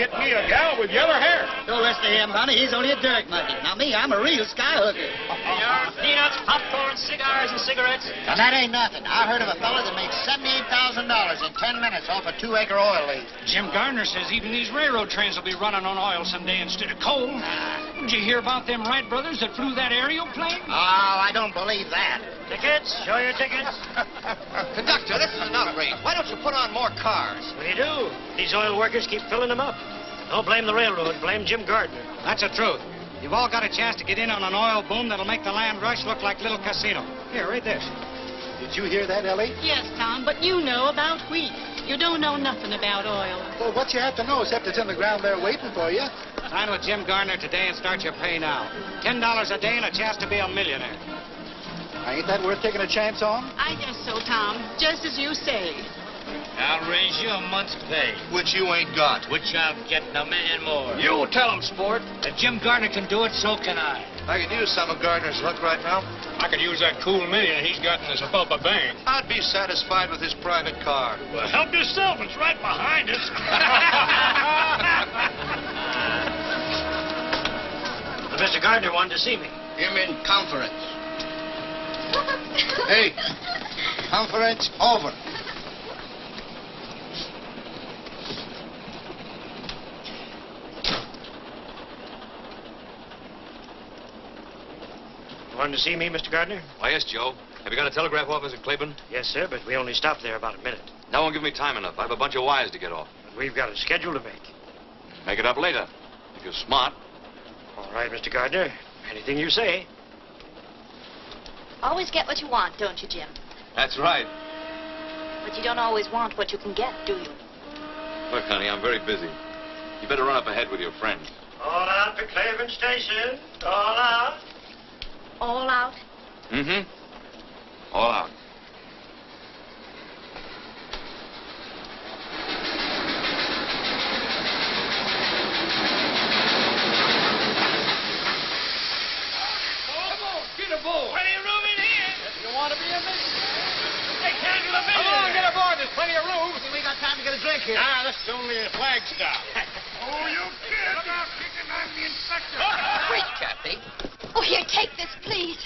get me a gal with yellow hair. Don't listen to him, honey. He's only a dirt monkey. Now, me, I'm a real skyhooker. Peanuts, popcorn, cigars, and cigarettes. Now, that ain't nothing. I heard of a fella that made $78,000 in 10 minutes off a 2-acre oil lease. Jim Gardner says even these railroad trains will be running on oil someday instead of coal. Did you hear about them Wright brothers that flew that aerial plane? Oh, I don't believe that. Tickets? Show your tickets. Conductor, this is an outrage. Why don't you put on more cars? What do you do? These oil workers keep filling them up. Don't blame the railroad. Blame Jim Gardner. That's the truth. You've all got a chance to get in on an oil boom that'll make the land rush look like Little Casino. Here, read this. Did you hear that, Ellie? Yes, Tom, but you know about wheat. You don't know nothing about oil. Well, what you have to know, except it's in the ground there waiting for you. Sign with Jim Gardner today and start your pay now. $10 a day and a chance to be a millionaire. Ain't that worth taking a chance on? I guess so, Tom. Just as you say. I'll raise you a month's pay. Which you ain't got. Which I'm getting $1 million more. You tell him, sport. If Jim Gardner can do it, so can I. I could use some of Gardner's luck right now. I could use that cool million he's got in his Abubba bank. I'd be satisfied with his private car. Well, help yourself. It's right behind us. Mr. Gardner wanted to see me. Him in conference. Hey, conference over. You wanted to see me, Mr. Gardner? Why, yes, Joe. Have you got a telegraph office at Claiborne? Yes, sir, but we only stopped there about a minute. That won't give me time enough. I have a bunch of wires to get off. And we've got a schedule to make. Make it up later. If you're smart. All right, Mr. Gardner. Anything you say. Always get what you want, don't you, Jim? That's right. But you don't always want what you can get, do you? Look, honey, I'm very busy. You better run up ahead with your friends. All out to Claiborne Station. All out. All out? Mm-hmm. All out. Plenty of room in here. If you want to be a millionaire, they can't do a millionaire. Come on, get aboard. There's plenty of room. We got time to get a drink here. Ah, this is only a flag stop. Oh, you kid. Look out, Chicken. I'm the inspector. Wait, Kathy. Oh, here, take this, please.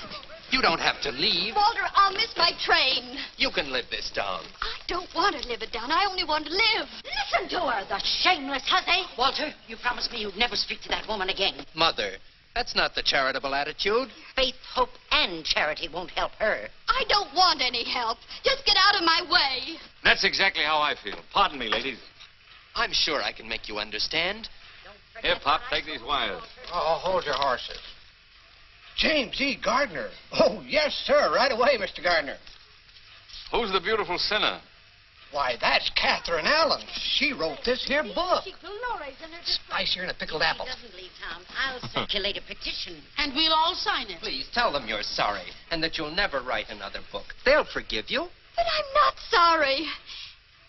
You don't have to leave. Walter, I'll miss my train. You can live this down. I don't want to live it down. I only want to live. Listen to her, the shameless hussy. Walter, you promised me you'd never speak to that woman again. Mother, that's not the charitable attitude. Faith, hope, and charity won't help her. I don't want any help. Just get out of my way. That's exactly how I feel. Pardon me, ladies. I'm sure I can make you understand. Here, Pop, take these wires. Oh, hold your horses. James E. Gardner. Oh, yes, sir. Right away, Mr. Gardner. Who's the beautiful sinner? Why, that's Catherine Allen. She wrote this here book. Spicier than a pickled apple. If she doesn't leave town, I'll circulate a petition. And we'll all sign it. Please tell them you're sorry and that you'll never write another book. They'll forgive you. But I'm not sorry.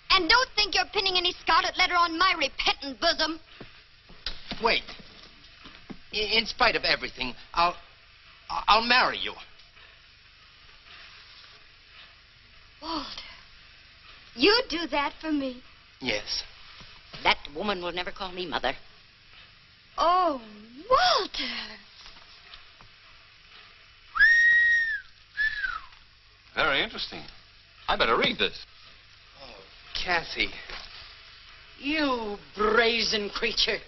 And don't think you're pinning any scarlet letter on my repentant bosom. Wait. In spite of everything, I'll marry you. Walter, you do that for me? Yes. That woman will never call me mother. Oh, Walter. Very interesting. I better read this. Oh, Kathy. You brazen creature.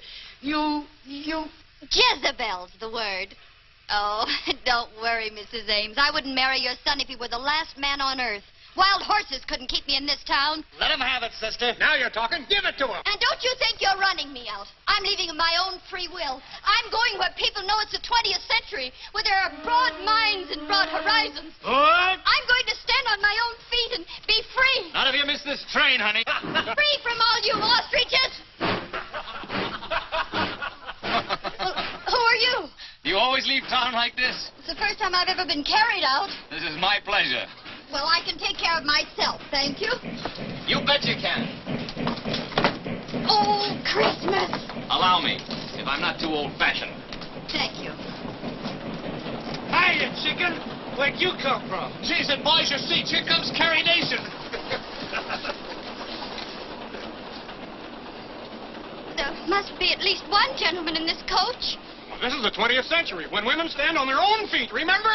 You... Jezebel's the word. Oh, don't worry, Mrs. Ames. I wouldn't marry your son if he were the last man on earth. Wild horses couldn't keep me in this town. Let him have it, sister. Now you're talking. Give it to him. And don't you think you're running me out. I'm leaving of my own free will. I'm going where people know it's the 20th century, where there are broad minds and broad horizons. What? I'm going to stand on my own feet and be free. Not if you miss this train, honey. Free from all you ostriches. Who are you? You always leave town like this? It's the first time I've ever been carried out. This is my pleasure. Well, I can take care of myself, thank you. You bet you can. Oh, Christmas. Allow me, if I'm not too old-fashioned. Thank you. Hiya, chicken. Where'd you come from? Geez, and boys, your seats. Here comes Carrie Nation. must be at least one gentleman in this coach. Well, this is the 20th century, when women stand on their own feet, remember?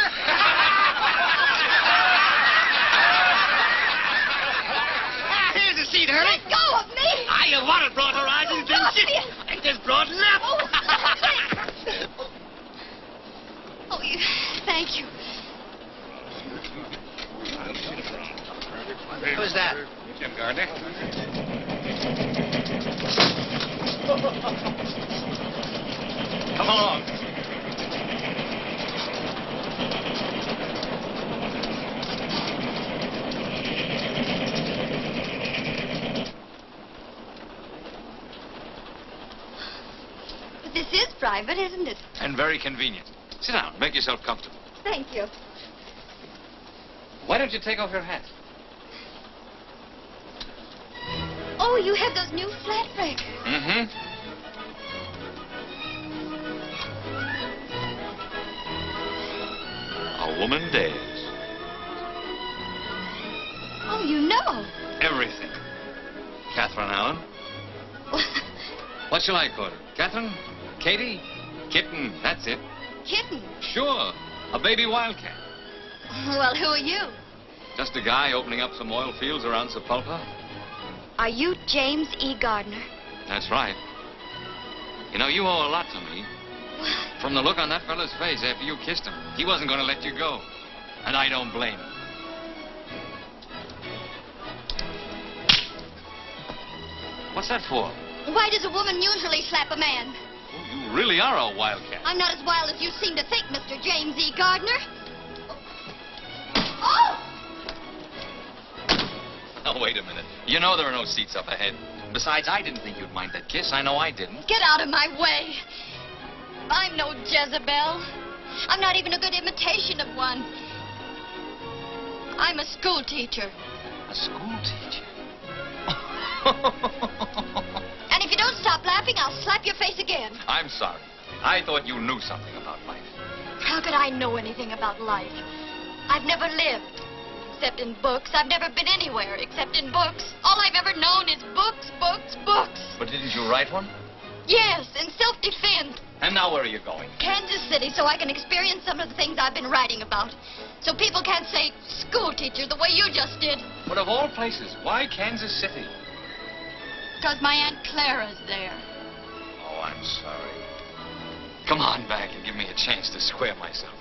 Here's a seat, Hurley. Let go of me! You wanted broad horizons, didn't you? Ain't this broad enough? Oh, thank you. Who's that? Jim Gardner. Come along. But this is private, isn't it? And very convenient. Sit down. Make yourself comfortable. Thank you. Why don't you take off your hat? Oh, you have those new flat breakers. Mm-hmm. A woman dares. Oh, you know. Everything. Catherine Allen. What shall I call her? Catherine? Katie? Kitten. That's it. Kitten. Sure. A baby wildcat. Well, who are you? Just a guy opening up some oil fields around Sepulpa. Are you James E. Gardner? That's right. You know, you owe a lot to me. From the look on that fella's face after you kissed him, he wasn't going to let you go. And I don't blame him. What's that for? Why does a woman usually slap a man? Oh, you really are a wildcat. I'm not as wild as you seem to think, Mr. James E. Gardner. Oh! Oh, wait a minute. You know there are no seats up ahead. Besides, I didn't think you'd mind that kiss. I know I didn't. Get out of my way. I'm no Jezebel. I'm not even a good imitation of one. I'm a school teacher. A school teacher? And if you don't stop laughing, I'll slap your face again. I'm sorry. I thought you knew something about life. How could I know anything about life? I've never lived, except in books. I've never been anywhere except in books. All I've ever known is books, books, books. But didn't you write one? Yes, in self-defense. And now where are you going? Kansas City, so I can experience some of the things I've been writing about. So people can't say school teacher the way you just did. But of all places, why Kansas City? Because my Aunt Clara's there. Oh, I'm sorry. Come on back and give me a chance to square myself.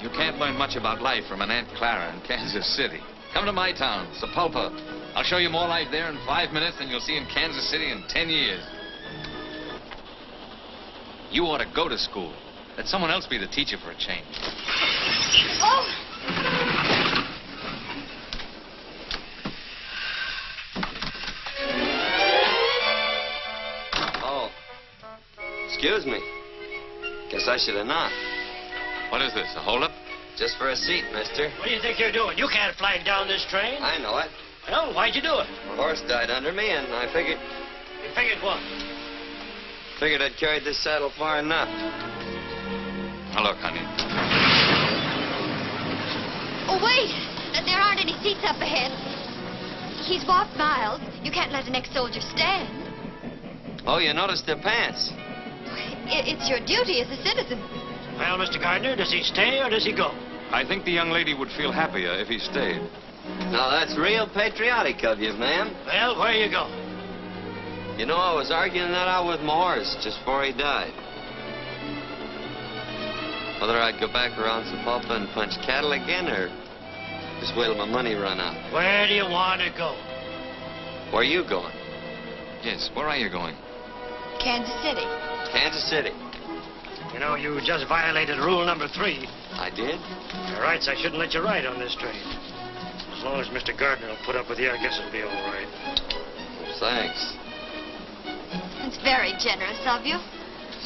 You can't learn much about life from an Aunt Clara in Kansas City. Come to my town, Sepulpa. I'll show you more life there in 5 minutes than you'll see in Kansas City in 10 years. You ought to go to school. Let someone else be the teacher for a change. Oh! Oh. Excuse me. Guess I should have knocked. What is this, a holdup? Just for a seat, mister. What do you think you're doing? You can't flag down this train. I know it. Well, why'd you do it? My horse died under me, and I figured... You figured what? Figured I'd carried this saddle far enough. Now, look, honey. Oh, wait. There aren't any seats up ahead. He's walked miles. You can't let an ex-soldier stand. Oh, you noticed their pants. It's your duty as a citizen. Well, Mr. Gardner, does he stay or does he go? I think the young lady would feel happier if he stayed. Now, that's real patriotic of you, ma'am. Well, where you go? You know, I was arguing that out with my horse just before he died. Whether I'd go back around Sepulpa and punch cattle again, or just wait till my money run out. Where do you want to go? Where are you going? Yes, where are you going? Kansas City. Kansas City. You know, you just violated rule number 3. I did? By rights, I shouldn't let you ride on this train. As long as Mr. Gardner will put up with you, I guess it'll be all right. Thanks. It's very generous of you.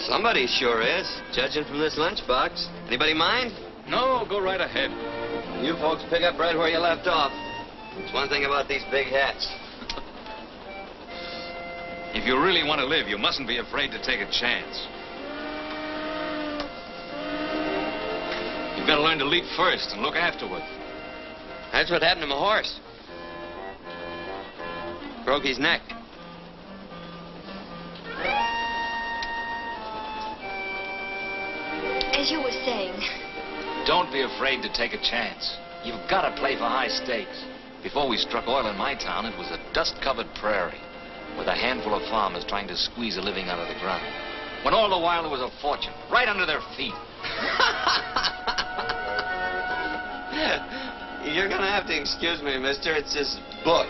Somebody sure is, judging from this lunchbox. Anybody mind? No, go right ahead. You folks pick up right where you left off. There's one thing about these big hats. If you really want to live, you mustn't be afraid to take a chance. You've got to learn to leap first and look afterward. That's what happened to my horse. Broke his neck. as you were saying. Don't be afraid to take a chance. You've got to play for high stakes. Before we struck oil in my town, it was a dust-covered prairie with a handful of farmers trying to squeeze a living out of the ground. When all the while there was a fortune right under their feet. You're gonna have to excuse me, mister. It's this book.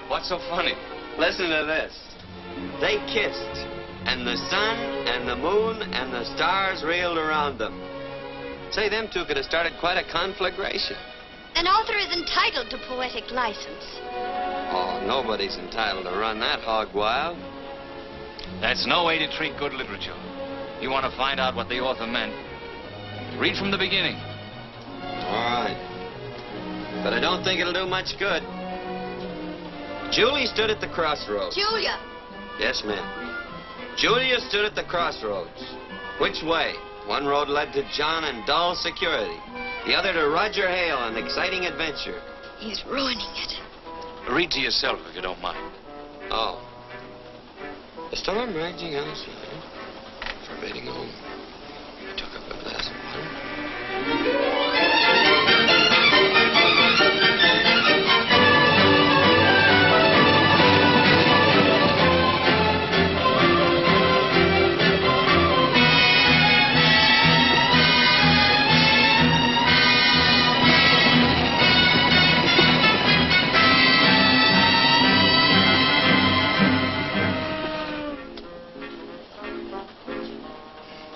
What's so funny? Listen to this. They kissed, and the sun and the moon and the stars reeled around them. Say, them two could have started quite a conflagration. An author is entitled to poetic license. Oh, nobody's entitled to run that hog wild. That's no way to treat good literature. You want to find out what the author meant? Read from the beginning. All right. But I don't think it'll do much good. Julie stood at the crossroads. Julia. Yes, ma'am. Julia stood at the crossroads. Which way? One road led to John and dull security. The other to Roger Hale and exciting adventure. He's ruining it. Read to yourself if you don't mind. Oh. The storm raging outside, forbidding home. I took up a glass of water.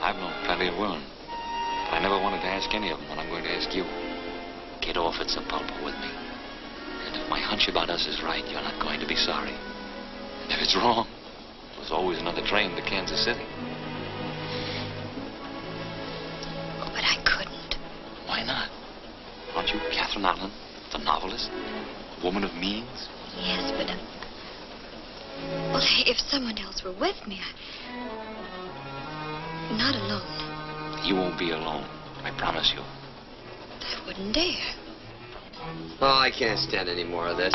I've known plenty of women, but I never wanted to ask any of them what I'm going to ask you. Get off at Sapulpa with me. And if my hunch about us is right, you're not going to be sorry. And if it's wrong, there's always another train to Kansas City. Oh, but I couldn't. Why not? Aren't you Catherine Allen, the novelist? A woman of means? Yes, but... well, if someone else were with me, not alone. You won't be alone. I promise you. I wouldn't dare. Oh, I can't stand any more of this.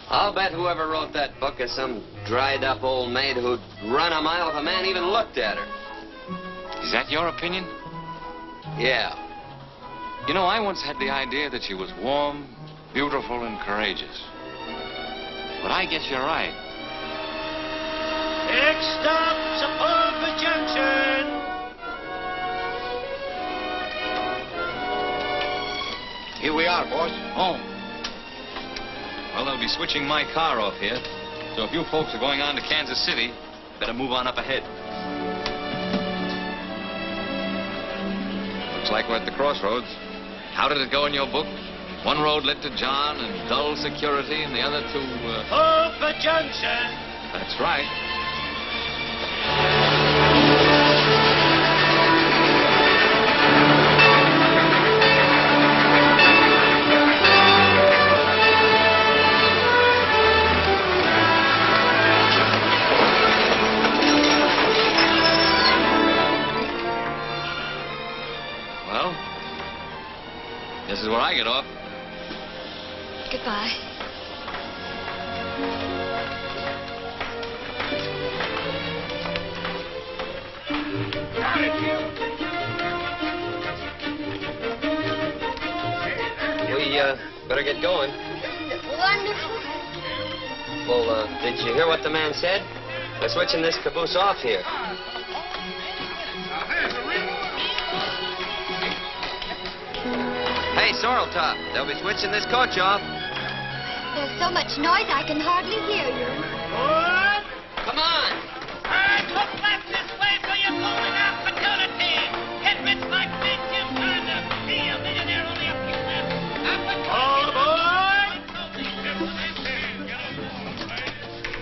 I'll bet whoever wrote that book is some dried-up old maid who'd run a mile if a man even looked at her. Is that your opinion? Yeah. You know, I once had the idea that she was warm, beautiful, and courageous. But I guess you're right. Next stop, Sapulpa Junction. Here we are, boss. Oh. Well, they'll be switching my car off here. So if you folks are going on to Kansas City, better move on up ahead. Looks like we're at the crossroads. How did it go in your book? One road led to John and dull security, and the other to, Sapulpa Junction. That's right. Well, this is where I get off. Goodbye. We, better get going. Wonderful. Well, did you hear what the man said? They're switching this caboose off here. Hey, Sorrel Top, they'll be switching this coach off. There's so much noise I can hardly hear you. What? Come on. Look left this way for your golden opportunity. Get rich like Big Jim trying to be a millionaire only a few minutes. All aboard!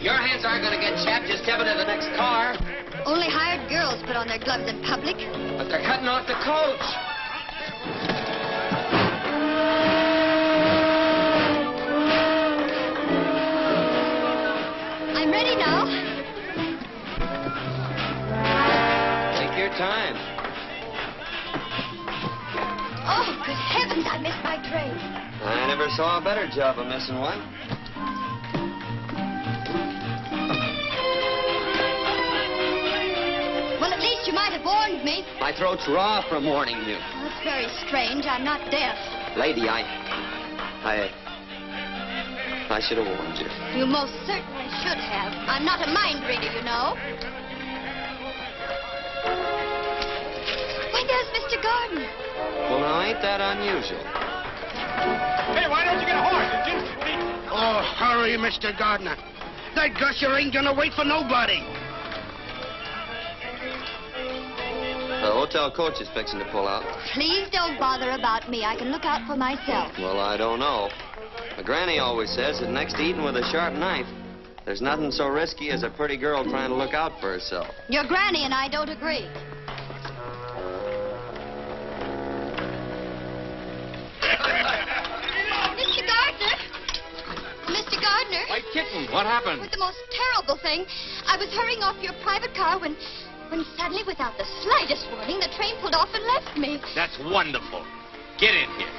Your hands aren't going to get chapped just stepping to the next car. Only hired girls put on their gloves in public. But they're cutting off the coach. I'm ready now. Take your time. Oh, good heavens, I missed my train. I never saw a better job of missing one. Well, at least you might have warned me. My throat's raw from warning you. Well, it's very strange. I'm not deaf. Lady, I should have warned you. You most certainly should have. I'm not a mind reader, you know. Why, there's Mr. Gardner. Well, now, ain't that unusual? Hey, why don't you get a horse? It's instantly. Oh, hurry, Mr. Gardner. That gusher ain't gonna wait for nobody. The hotel coach is fixing to pull out. Please don't bother about me. I can look out for myself. Well, I don't know. My granny always says that next to eating with a sharp knife, there's nothing so risky as a pretty girl trying to look out for herself. Your granny and I don't agree. Mr. Gardner! Mr. Gardner! Why, kitten, what happened? With the most terrible thing. I was hurrying off your private car when suddenly, without the slightest warning, the train pulled off and left me. That's wonderful. Get in here.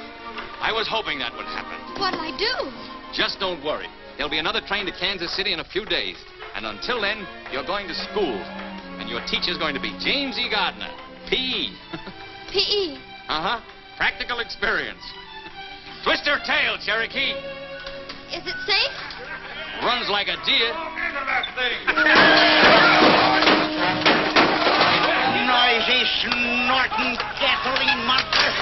I was hoping that would happen. What'll I do? Just don't worry. There'll be another train to Kansas City in a few days. And until then, you're going to school. And your teacher's going to be James E. Gardner, P.E. P.E.? Uh-huh. Practical experience. Twist her tail, Cherokee. Is it safe? Runs like a deer. Noisy, snorting gasoline monster.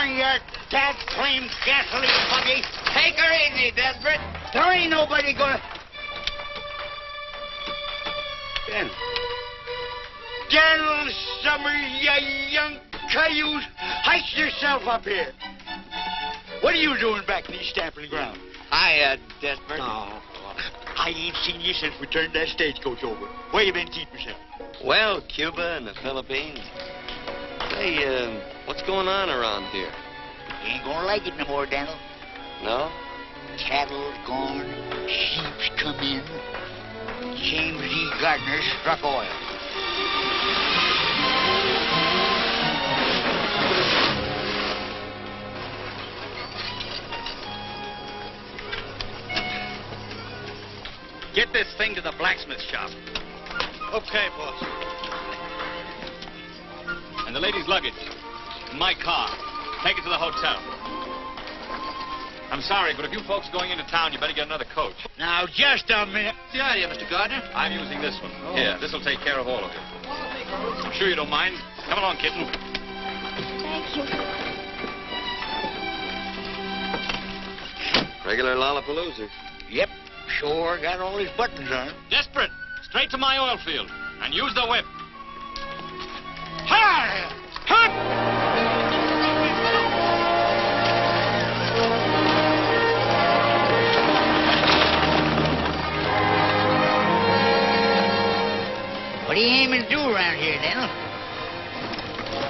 Your dad claimed gasoline buggy. Take her easy, Desperate. There ain't nobody gonna... General Summers, you young cayuse, heist yourself up here. What are you doing back in these stamping ground? Hi, Desperate. Oh, I ain't seen you since we turned that stagecoach over. Where you been keeping yourself? Well, Cuba and the Philippines. Hey, what's going on around here? You ain't gonna like it no more, Daniel. No? Cattle's gone, sheep's come in. James E. Gardner struck oil. Get this thing to the blacksmith shop. Okay, boss. And the lady's luggage. In my car. Take it to the hotel. I'm sorry, but if you folks going into town, you better get another coach. Now, just a minute. What's the idea, Mr. Gardner? I'm using this one. Here, this'll take care of all of you. I'm sure you don't mind. Come along, kitten. Thank you. Regular Lollapalooza. Yep, sure got all his buttons on. Desperate. Straight to my oil field. And use the whip. Hi! Hup! What are you aiming to do around here, Daniel?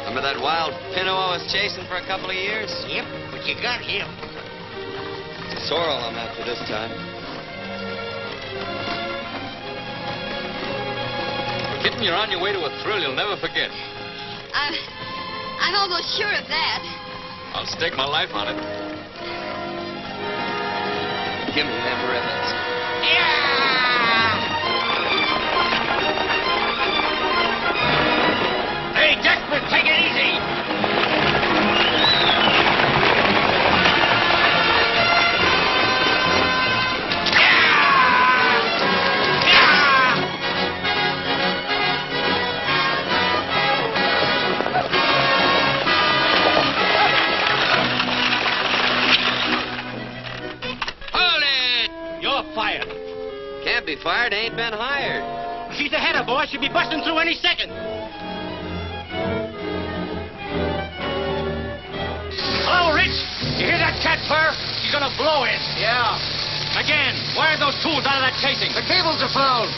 Remember that wild pinto I was chasing for a couple of years? Yep, but you got him. Sorrel I'm after this time. Kitten, you're on your way to a thrill you'll never forget. I'm almost sure of that. I'll stake my life on it. Give me them ribbons. Hey, Dekker, take it easy. Fired. Can't be fired, ain't been hired. She's ahead of boy. She'll be busting through any second. Hello, Rich. You hear that cat purr? She's gonna blow it. Yeah. Again, why are those tools out of that casing? The cables are fouled.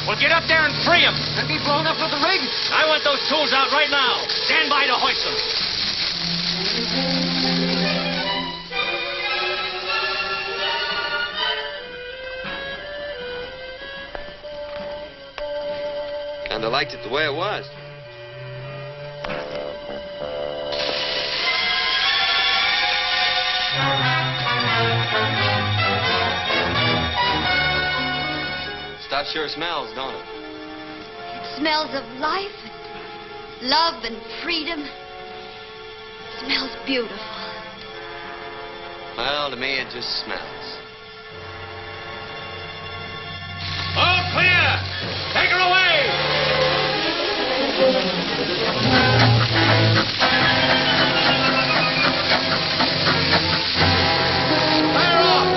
Well, get up there and free them. And be blown up with the rig? I want those tools out right now. Stand by to hoist them. And I liked it the way it was. stuff sure smells, don't it? It smells of life, love, and freedom. It smells beautiful. Well, to me, it just smells. All clear! Take her away! Fire off!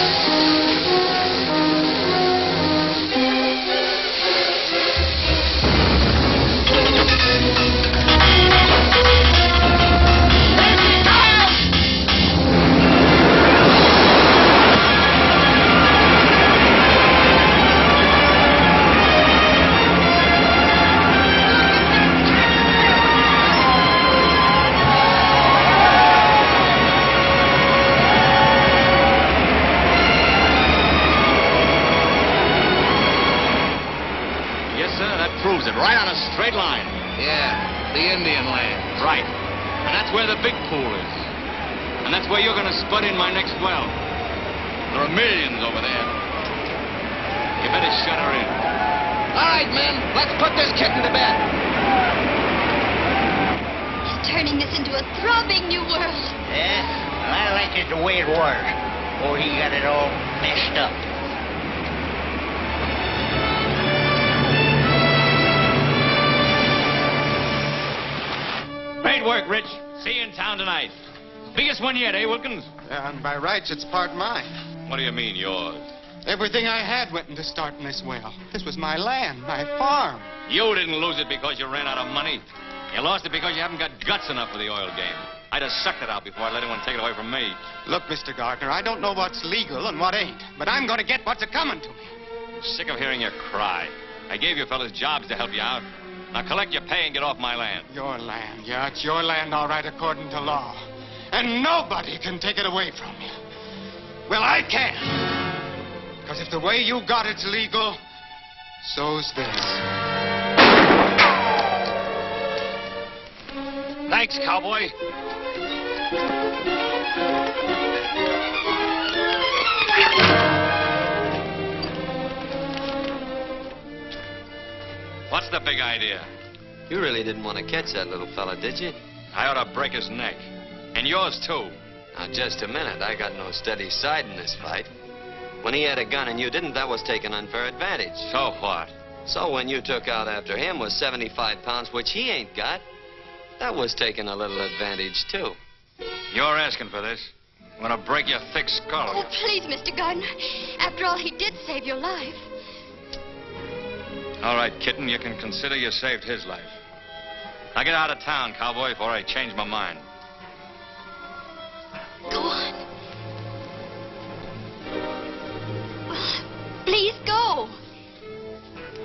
Proves it, right on a straight line. Yeah, the Indian land. Right. And that's where the big pool is. And that's where you're going to spud in my next well. There are millions over there. You better shut her in. All right, men, let's put this kitten to bed. He's turning this into a throbbing new world. Yeah? Well, I like it the way it was. Before he got it all messed up. Great work, Rich. See you in town tonight. Biggest one yet, eh, Wilkins? And by rights, it's part mine. What do you mean, yours? Everything I had went into starting this well. This was my land, my farm. You didn't lose it because you ran out of money. You lost it because you haven't got guts enough for the oil game. I'd have sucked it out before I let anyone take it away from me. Look, Mr. Gardner, I don't know what's legal and what ain't, but I'm going to get what's a-coming to me. I'm sick of hearing you cry. I gave you fellas jobs to help you out. Now collect your pay and get off my land. Your land, yeah, it's your land, all right, according to law. And nobody can take it away from you. Well, I can. Because if the way you got it's legal, so's this. Thanks, cowboy. What's the big idea? You really didn't want to catch that little fella, did you? I ought to break his neck. And yours, too. Now, just a minute. I got no steady side in this fight. When he had a gun and you didn't, that was taking unfair advantage. So what? So when you took out after him with 75 pounds, which he ain't got, that was taking a little advantage, too. You're asking for this. I'm going to break your thick skull. Oh, please, Mr. Gardner. After all, he did save your life. All right, kitten, you can consider you saved his life. Now get out of town, cowboy, before I change my mind. Go on. Well, please go.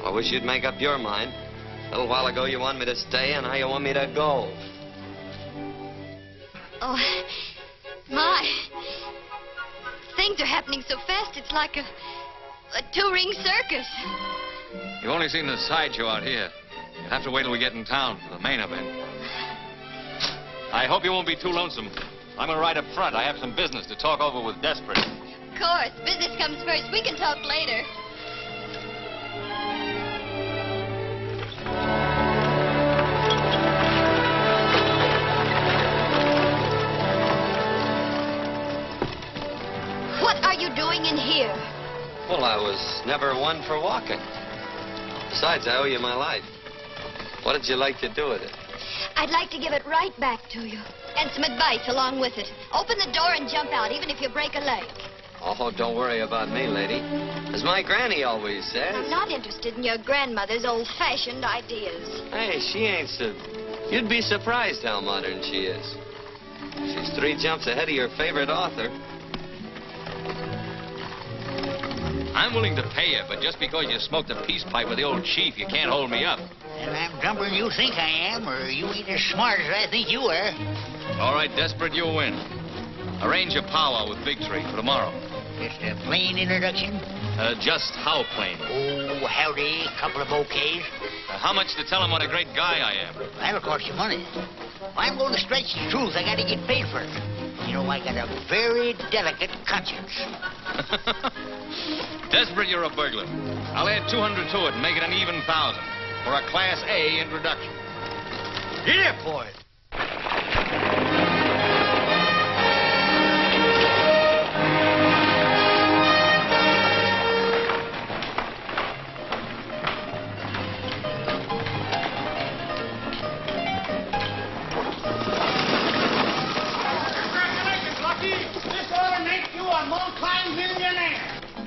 I wish you'd make up your mind. A little while ago you wanted me to stay, and now you want me to go. Oh, my. Things are happening so fast, it's like a two-ring circus. You've only seen the sideshow out here. You'll have to wait till we get in town for the main event. I hope you won't be too lonesome. I'm going to ride up front. I have some business to talk over with Desperate. Of course. Business comes first. We can talk later. What are you doing in here? Well, I was never one for walking. Besides, I owe you my life. What did you like to do with it? I'd like to give it right back to you. And some advice along with it. Open the door and jump out, even if you break a leg. Oh, don't worry about me, lady. As my granny always says. I'm not interested in your grandmother's old-fashioned ideas. Hey, she ain't so... You'd be surprised how modern she is. She's 3 jumps ahead of your favorite author. I'm willing to pay you, but just because you smoked a peace pipe with the old chief, you can't hold me up. And I'm dumber than you think I am, or you ain't as smart as I think you are. All right, Desperate, you win. Arrange a powwow with Big Tree for tomorrow. Just a plain introduction? Just how plain? Oh, howdy, couple of bouquets. How much to tell him what a great guy I am? That'll cost you money. If I'm going to stretch the truth, I got to get paid for it. You know, I got a very delicate conscience. Desperate you're a burglar. I'll add 200 to it and make it an even 1,000 for a Class A introduction. Here, boy.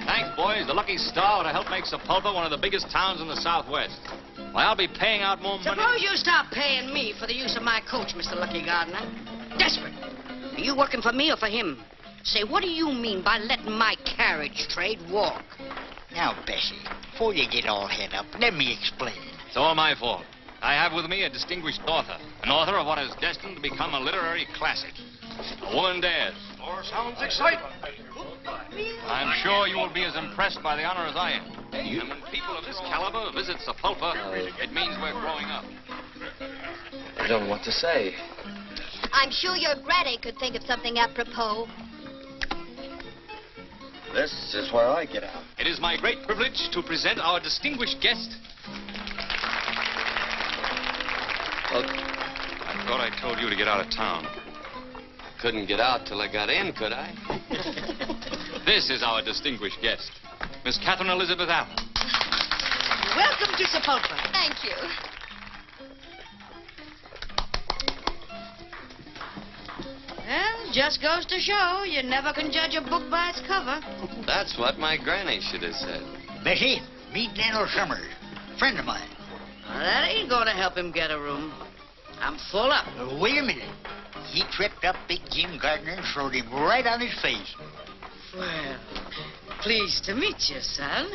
Thanks, boys. The lucky star would have helped make Sepulpa one of the biggest towns in the Southwest. Why, I'll be paying out more money. Suppose you stop paying me for the use of my coach, Mr. Lucky Gardener. Desperate. Are you working for me or for him? Say, what do you mean by letting my carriage trade walk? Now, Bessie, before you get all head up, let me explain. It's all my fault. I have with me a distinguished author, an author of what is destined to become a literary classic. A woman dares. More sounds exciting. I'm sure you will be as impressed by the honor as I am. And when people of this caliber visit Sepulpa, it means we're growing up. I don't know what to say. I'm sure your granny could think of something apropos. This is where I get out. It is my great privilege to present our distinguished guest. I thought I told you to get out of town. Couldn't get out till I got in, could I? This is our distinguished guest, Miss Catherine Elizabeth Allen. Welcome to Sepulpa. Thank you. Well, just goes to show you never can judge a book by its cover. That's what my granny should have said. Bessie, meet Daniel Summers, friend of mine. Well, that ain't going to help him get a room. I'm full up. Wait a minute. He tripped up big Jim Gardner and throwed him right on his face. Well, pleased to meet you, son.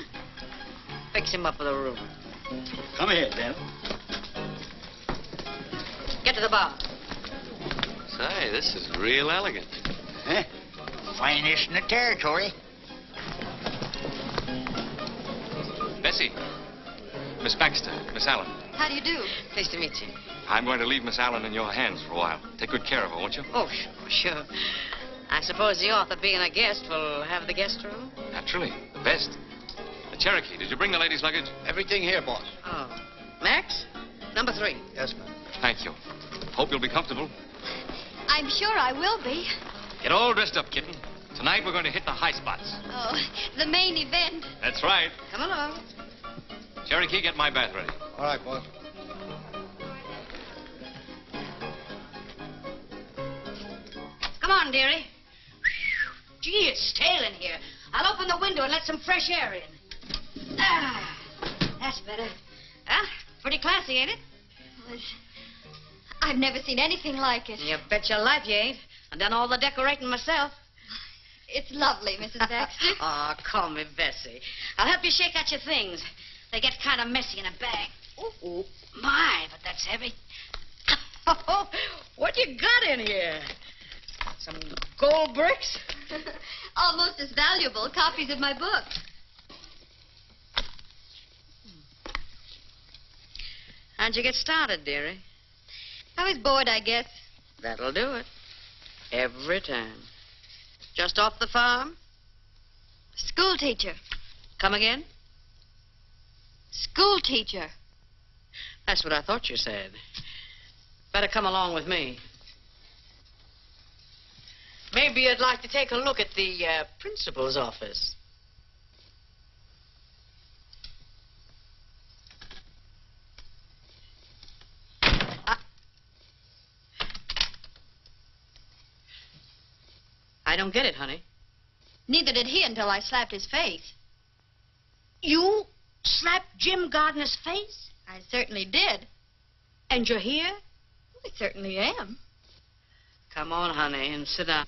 Fix him up with a room. Come ahead, Dan. Get to the bar. Say, this is real elegant. Huh? Finest in the territory. Bessie, Miss Baxter, Miss Allen. How do you do? Pleased to meet you. I'm going to leave Miss Allen in your hands for a while. Take good care of her, won't you? Oh, sure. I suppose the author, being a guest, will have the guest room? Naturally. The best. The Cherokee, did you bring the ladies' luggage? Everything here, boss. Oh. Max? Number 3. Yes, ma'am. Thank you. Hope you'll be comfortable. I'm sure I will be. Get all dressed up, kitten. Tonight we're going to hit the high spots. Oh, the main event. That's right. Come along. Cherokee, get my bath ready. All right, boss. Come on, dearie. Gee, it's stale in here. I'll open the window and let some fresh air in. Ah, that's better. Huh? Pretty classy, ain't it? I've never seen anything like it. You bet your life you ain't. I've done all the decorating myself. It's lovely, Mrs. Baxter. Oh, call me Bessie. I'll help you shake out your things. They get kind of messy in a bag. Oh, my, but that's heavy. Oh, what you got in here? Some gold bricks? Almost as valuable copies of my book. How'd you get started, dearie? I was bored, I guess. That'll do it. Every time. Just off the farm? School teacher. Come again? School teacher. That's what I thought you said. Better come along with me. Maybe you'd like to take a look at the principal's office. I don't get it, honey. Neither did he until I slapped his face. You slapped Jim Gardner's face? I certainly did. And you're here? I certainly am. Come on, honey, and sit down.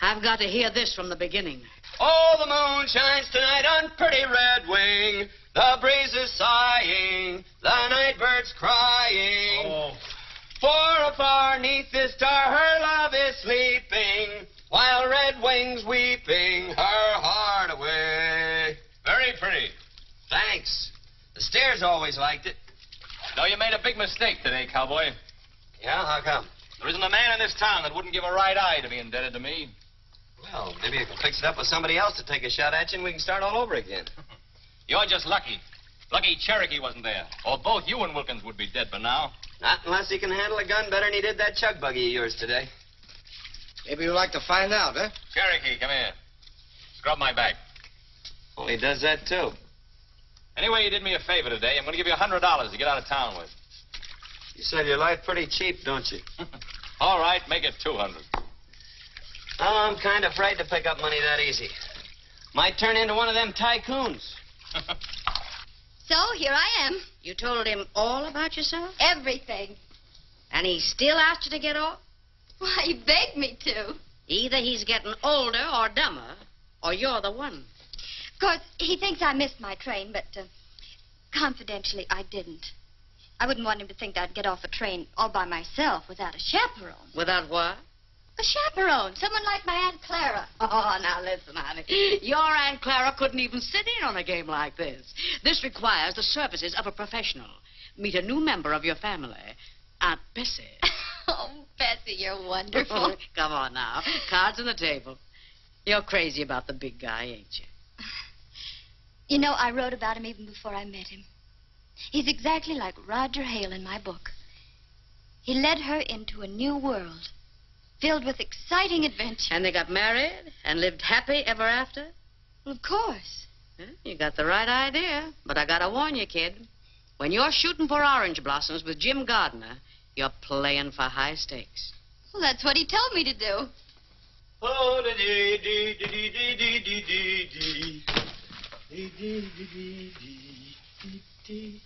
I've got to hear this from the beginning. Oh, the moon shines tonight on pretty Red Wing. The breeze is sighing, the night bird's crying. Oh. For afar neath the star her love is sleeping, while Red Wing's weeping her heart away. Very pretty. Thanks. The stairs always liked it. No, you made a big mistake today, cowboy. Yeah, how come? There isn't a man in this town that wouldn't give a right eye to be indebted to me. Well, maybe you can fix it up with somebody else to take a shot at you and we can start all over again. You're just lucky. Lucky Cherokee wasn't there. Or both you and Wilkins would be dead by now. Not unless he can handle a gun better than he did that chug buggy of yours today. Maybe you'd like to find out, huh? Cherokee, come here. Scrub my back. Well, he does that, too. Anyway, you did me a favor today. I'm going to give you $100 to get out of town with. You sell your life pretty cheap, don't you? All right, make it 200. Oh, I'm kind of afraid to pick up money that easy. Might turn into one of them tycoons. So, here I am. You told him all about yourself? Everything. And he still asked you to get off? Why, he begged me to. Either he's getting older or dumber, or you're the one. Of course, he thinks I missed my train, but confidentially, I didn't. I wouldn't want him to think I'd get off a train all by myself without a chaperone. Without what? A chaperone. Someone like my Aunt Clara. Oh, now listen, honey. Your Aunt Clara couldn't even sit in on a game like this. This requires the services of a professional. Meet a new member of your family, Aunt Bessie. Oh, Bessie, you're wonderful. Come on now. Cards on the table. You're crazy about the big guy, ain't you? You know, I wrote about him even before I met him. He's exactly like Roger Hale in my book. He led her into a new world, filled with exciting adventure. And they got married and lived happy ever after? Well, of course. You got the right idea. But I gotta warn you, kid. When you're shooting for orange blossoms with Jim Gardner, you're playing for high stakes. Well, that's what he told me to do. Oh, da dee dee dee dee dee dee dee dee dee. Dee dee dee dee dee dee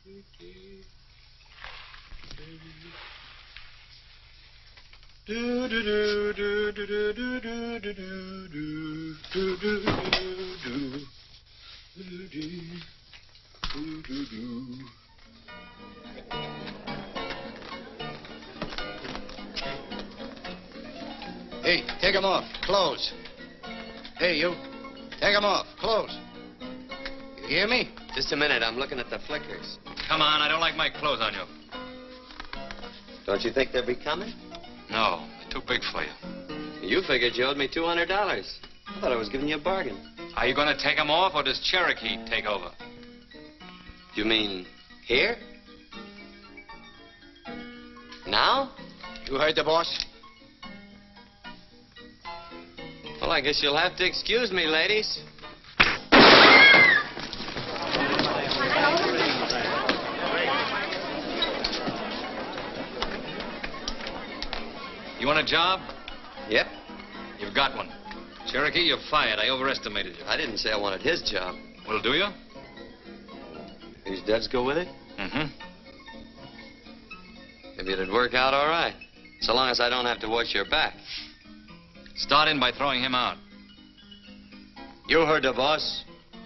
dee dee. Do do do do do do do do do do do do do do do. Hey, take him off. Clothes. Hey, you. Take him off. Clothes. You hear me? Just a minute. I'm looking at the flickers. Come on, I don't like my clothes on you. Don't you think they'll be coming? No, they're too big for you. You figured you owed me $200. I thought I was giving you a bargain. Are you going to take them off, or does Cherokee take over? You mean here? Now? You heard the boss? Well, I guess you'll have to excuse me, ladies. You want a job? Yep. You've got one. Cherokee, you're fired. I overestimated you. I didn't say I wanted his job. Well, do you? These duds go with it? Mm-hmm. Maybe it'd work out all right. So long as I don't have to watch your back. Start in by throwing him out. You heard the boss.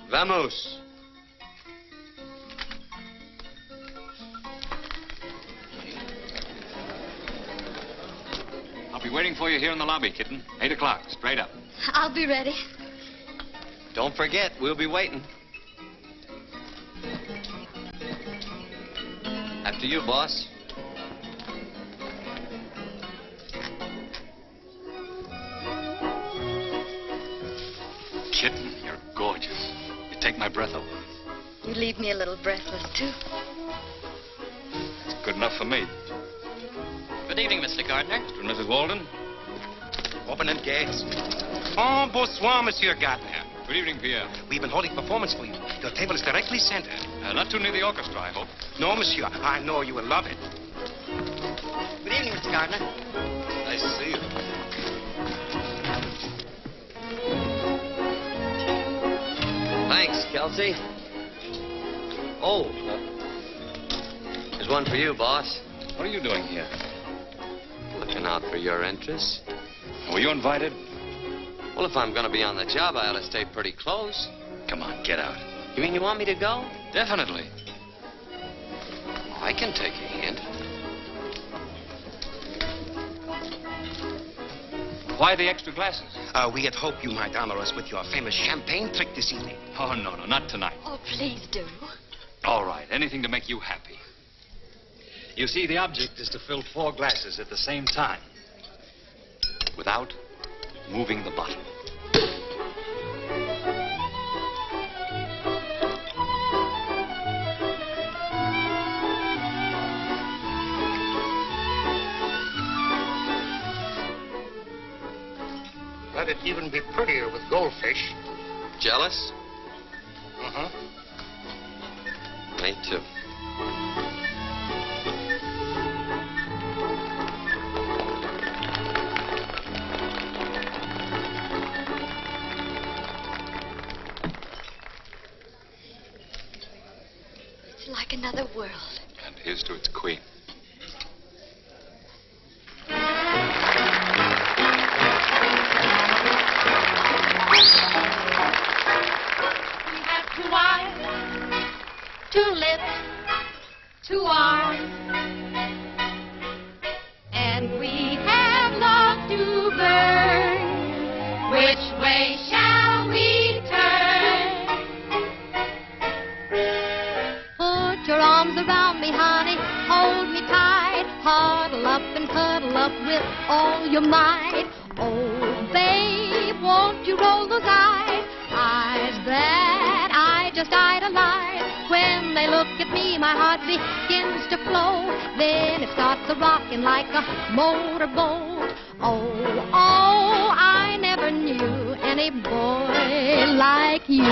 Vamos. I'll be waiting for you here in the lobby, kitten. 8 o'clock, straight up. I'll be ready. Don't forget, we'll be waiting. After you, boss. Kitten, you're gorgeous. You take my breath away. You leave me a little breathless, too. It's good enough for me. Good evening, Mr. Gardner. Mr. and Mrs. Walden. Open them gates. Oh, bonsoir, Monsieur Gardner. Good evening, Pierre. We've been holding performance for you. Your table is directly centered. Not too near the orchestra, I hope. No, monsieur. I know you will love it. Good evening, Mr. Gardner. Nice to see you. Thanks, Kelsey. Oh, there's one for you, boss. What are you doing here? Looking out for your interests. Were you invited? Well, if I'm going to be on the job, I ought to stay pretty close. Come on, get out. You mean you want me to go? Definitely. I can take a hint. Why the extra glasses? We had hoped you might honor us with your famous champagne trick this evening. Oh, no, not tonight. Oh, please do. All right, anything to make you happy. You see, the object is to fill 4 glasses at the same time. Without moving the bottle. Let it even be prettier with goldfish. Jealous? Uh-huh. Me too. It's like another world. And here's to its queen. Two eyes, 2 lips, 2 arms, and we have love to burn. Which way shall we turn? Put your arms around me, honey, hold me tight, huddle up and cuddle up with all your might. Oh, babe, won't you roll those eyes that I just idolize. When they look at me, my heart begins to flow. Then it starts a-rocking like a motorboat. Oh, I never knew any boy like you.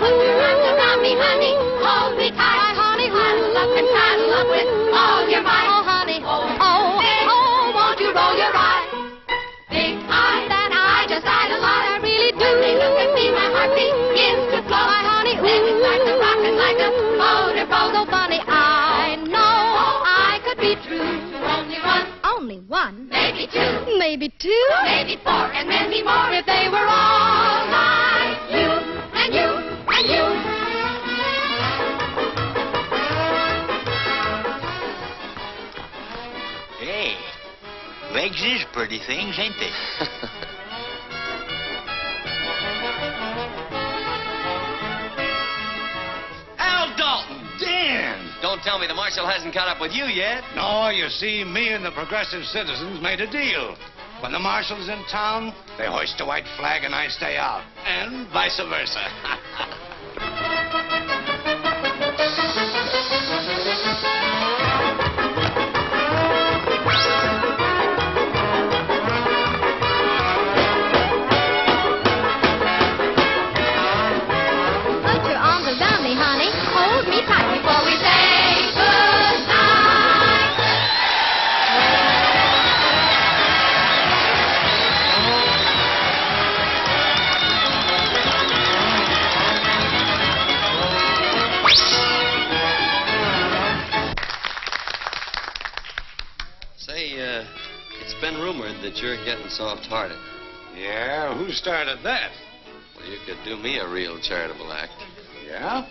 Put your arms around me, honey, hold me tight, honey, huddle up and cuddle up with all your might. Oh, honey, won't you roll your eyes? Big eyes that I just idolize. I really do. When they look at me, my heart begins to flow. My honey, then it starts a-rocking like a motorboat. So funny, I know I could be true. Only one, Only one, maybe 2, maybe 2, maybe 4, and maybe more if they were all like you and you and you. Hey, legs is pretty things, ain't they? Al Dalton! Dan! Don't tell me the marshal hasn't caught up with you yet. No, you see, me and the progressive citizens made a deal. When the marshal's in town, they hoist a white flag and I stay out. And vice versa. put your arms around me, honey, hold me tight before we say goodnight. Say, it's been rumored that you're getting soft-hearted. Yeah, who started that? Well, you could do me a real charitable act. Yeah?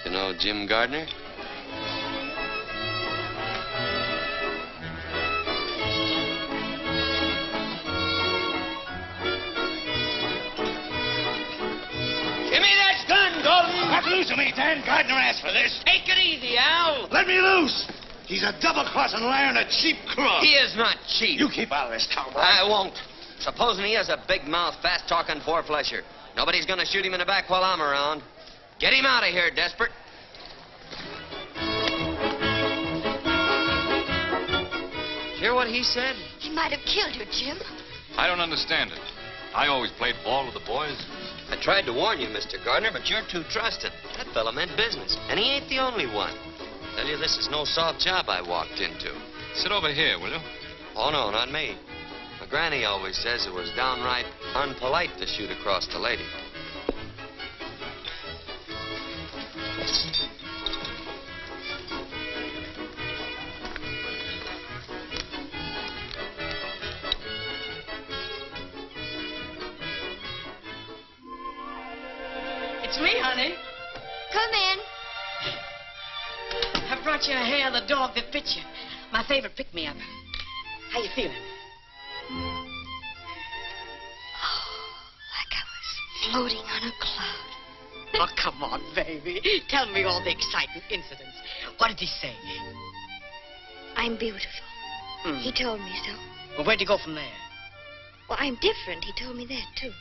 You know Jim Gardner? Give me that gun, Dalton! Let loose of me, Dan. Gardner asked for this. Take it easy, Al. Let me loose! He's a double-crossing liar and a cheap crook. He is not cheap. You keep out of this, cowboy. I won't. Supposing he has a big mouth, fast-talking four-flesher. Nobody's gonna shoot him in the back while I'm around. Get him out of here, Desperate. Hear what he said? He might have killed you, Jim. I don't understand it. I always played ball with the boys. I tried to warn you, Mr. Gardner, but you're too trusting. That fella meant business, and he ain't the only one. Tell you, this is no soft job I walked into. Sit over here, will you? Oh, no, not me. My granny always says it was downright unpolite to shoot across the lady. It's me, honey. Come in. I brought you a hair of the dog that bit you. My favorite pick-me-up. How you feeling? Oh, like I was floating on a cloud. Oh, come on, baby. Tell me all the exciting incidents. What did he say? I'm beautiful. He told me so. Well, where'd you go from there? Well, I'm different. He told me that, too.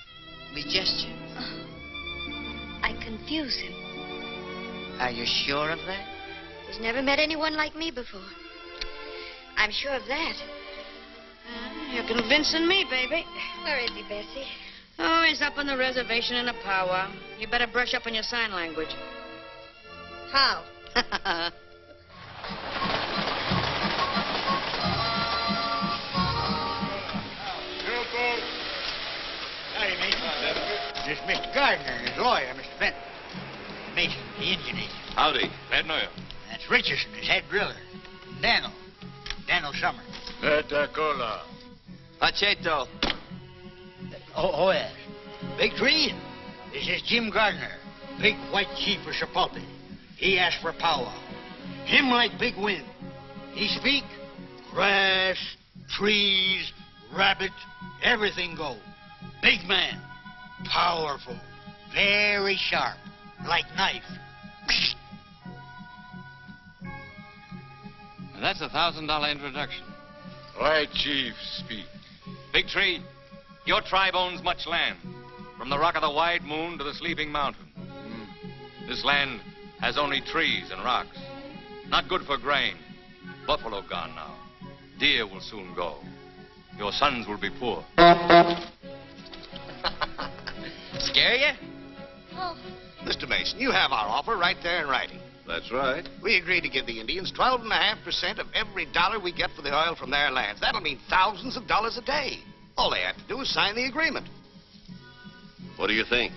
The gesture? I confuse him. Are you sure of that? He's never met anyone like me before. I'm sure of that. You're convincing me, baby. Where is he, Bessie? Oh, he's up on the reservation in a powwow. You better brush up on your sign language. How? Howdy, mate. This is Mr. Gardner and his lawyer, Mr. Fenton. Mason, the engine agent. Howdy. Glad to know you. That's Richardson, his head driller. Daniel Summer. Dekker. Pacheto. Oh, yes. Big Tree, this is Jim Gardner, big white chief of Sapulpa. He asked for powwow. Him like big wind. He speak, grass, trees, rabbit, everything go. Big man, powerful, very sharp, like knife. And that's $1,000 introduction. White chief speak. Big Tree, your tribe owns much land, from the rock of the wide moon to the sleeping mountain. This land has only trees and rocks. Not good for grain. Buffalo gone now. Deer will soon go. Your sons will be poor. Scare you? Oh. Mr. Mason, you have our offer right there in writing. That's right. We agreed to give the Indians 12.5% of every dollar we get for the oil from their lands. That'll mean thousands of dollars a day. All they have to do is sign the agreement. What do you think?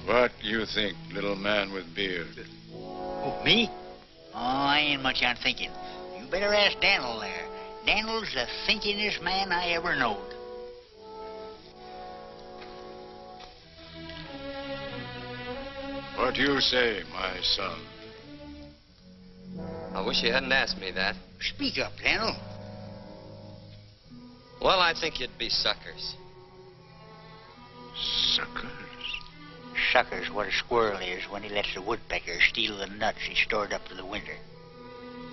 What do you think, little man with beard? Oh, me? Oh, I ain't much on thinking. You better ask Daniel there. Daniel's the thinkingest man I ever knowed. What do you say, my son? I wish you hadn't asked me that. Speak up, Daniel. Well, I think you'd be suckers. Suckers? Sucker's what a squirrel is when he lets the woodpecker steal the nuts he stored up for the winter.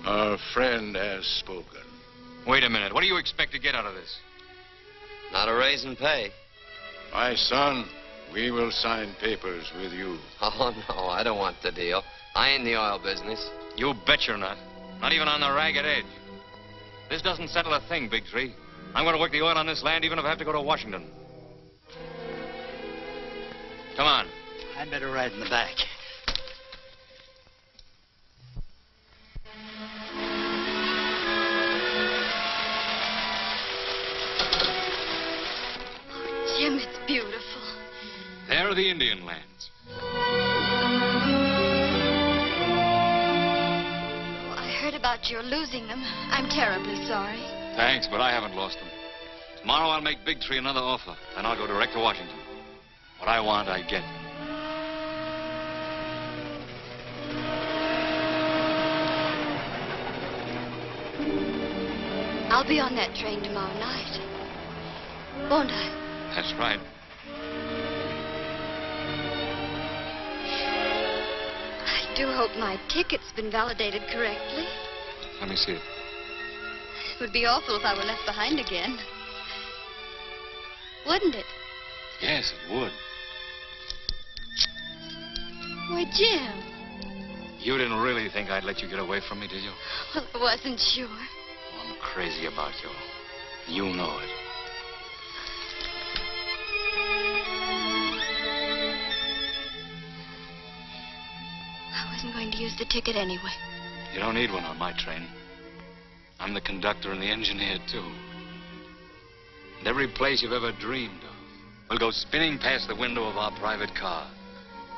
Our friend has spoken. Wait a minute. What do you expect to get out of this? Not a raise in pay. My son, we will sign papers with you. Oh, no, I don't want the deal. I ain't in the oil business. You bet you're not. Not even on the ragged edge. This doesn't settle a thing, Big Tree. I'm going to work the oil on this land even if I have to go to Washington. Come on. I'd better ride in the back. Jim, it's beautiful. There are the Indian lands. Oh, I heard about your losing them. I'm terribly sorry. Thanks, but I haven't lost them. Tomorrow I'll make Big Tree another offer. Then I'll go direct to Washington. What I want, I get. I'll be on that train tomorrow night. Won't I? That's right. I do hope my ticket's been validated correctly. Let me see it. It would be awful if I were left behind again. Wouldn't it? Yes, it would. Why, Jim. You didn't really think I'd let you get away from me, did you? Well, I wasn't sure. I'm crazy about you. You know it. I wasn't going to use the ticket anyway. You don't need one on my train. I'm the conductor and the engineer, too. And every place you've ever dreamed of will go spinning past the window of our private car.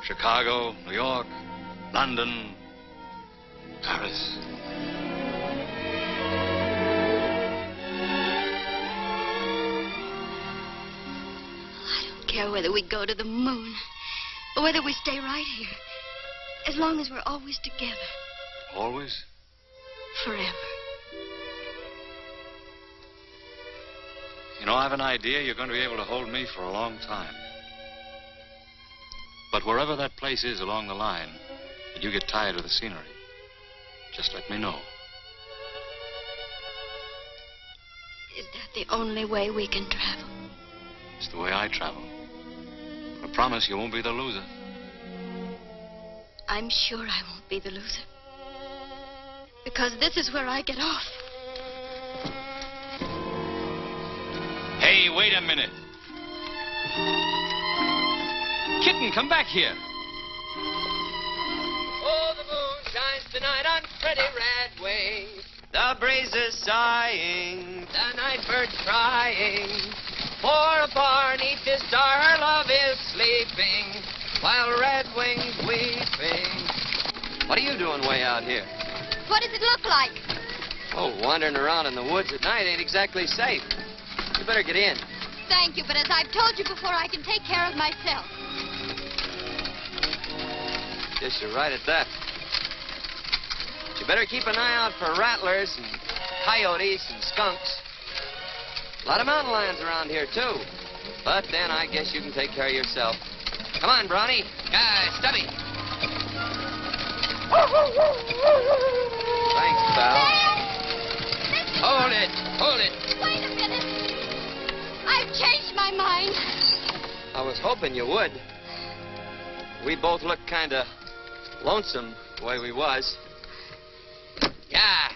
Chicago, New York, London, Paris. I don't care whether we go to the moon or whether we stay right here. As long as we're always together. Always? Forever. You know, I've an idea you're going to be able to hold me for a long time. But wherever that place is along the line, and you get tired of the scenery, just let me know. Is that the only way we can travel? It's the way I travel. I promise you won't be the loser. I'm sure I won't be the loser. Because this is where I get off. Hey, wait a minute. Kitten, come back here. Oh, the moon shines tonight on pretty red wings. The breeze is sighing, the night bird's crying. For afar neath the star her love is sleeping, while red wings weeping. What are you doing way out here? What does it look like? Oh, wandering around in the woods at night ain't exactly safe. You better get in. Thank you, but as I've told you before, I can take care of myself. Guess you're right at that. But you better keep an eye out for rattlers and coyotes and skunks. A lot of mountain lions around here, too. But then I guess you can take care of yourself. Come on, Brownie. Stubby. Thanks, pal. Hold it. Hold it. Wait a minute. I've changed my mind. I was hoping you would. We both look kind of lonesome the way we was. Yeah.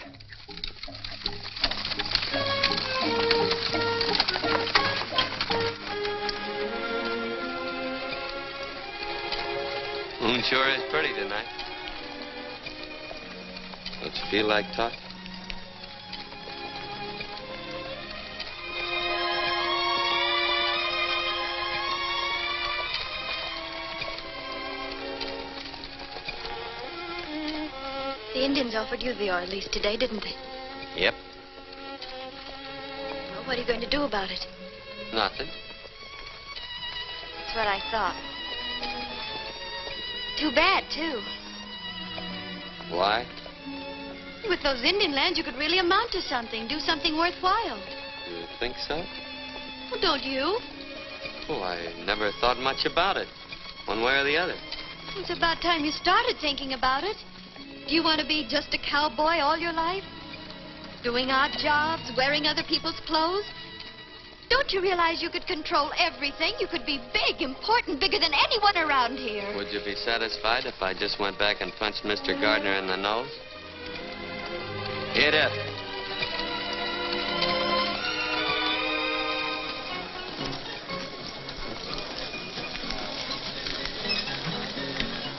Moon sure is pretty tonight. Don't you feel like talking? The Indians offered you the oil lease today, didn't they? Yep. Well, what are you going to do about it? Nothing. That's what I thought. Too bad, too. Why? With those Indian lands, you could really amount to something, do something worthwhile. You think so? Well, don't you? Oh, I never thought much about it, one way or the other. It's about time you started thinking about it. Do you want to be just a cowboy all your life? Doing odd jobs, wearing other people's clothes? Don't you realize you could control everything? You could be big, important, bigger than anyone around here. Would you be satisfied if I just went back and punched Mr. Gardner in the nose? Get up.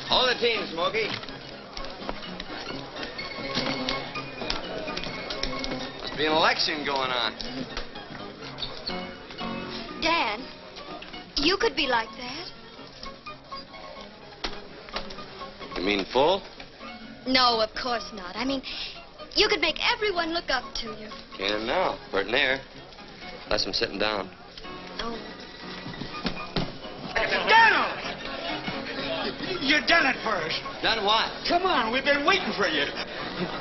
Hold the team, Smokey. Must be an election going on. Dan, you could be like that. You mean full? No, of course not. I mean, you could make everyone look up to you. Can now. Pert near. Unless I'm sitting down. Oh. Donald! You done it for us. Done what? Come on, we've been waiting for you.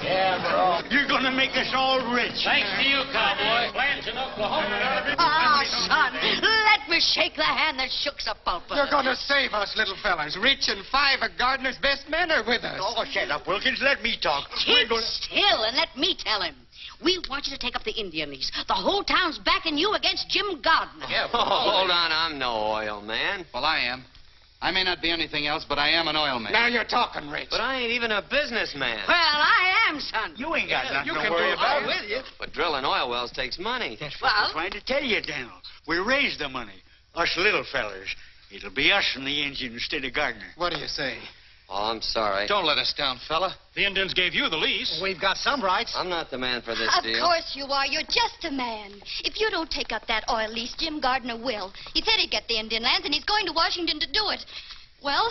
Yeah, bro. You're gonna make us all rich. Thanks to you, cowboy. Plants in Oklahoma. Ah, son, let me shake the hand that shook the pulpit. You're going to save us, little fellas. Rich and 5 of Gardner's best men are with us. Oh, shut up, Wilkins. Let me talk. Keep still and let me tell him. We want you to take up the Indian lease. The whole town's backing you against Jim Gardner. Yeah, hold on. I'm no oil man. Well, I am. I may not be anything else, but I am an oil man. Now you're talking, Rich. But I ain't even a businessman. Well, I am, son. You ain't got nothing you to can worry do about. it. With you. But drilling oil wells takes money. That's what I'm trying to tell you, Daniel. We raise the money. Us little fellers. It'll be us and the engine instead of Gardner. What do you say? Oh, I'm sorry. Don't let us down, fella. The Indians gave you the lease. We've got some rights. I'm not the man for this Of deal. course you are. You're just a man. If you don't take up that oil lease, Jim Gardner will. He said he'd get the Indian lands, and he's going to Washington to do it. Well,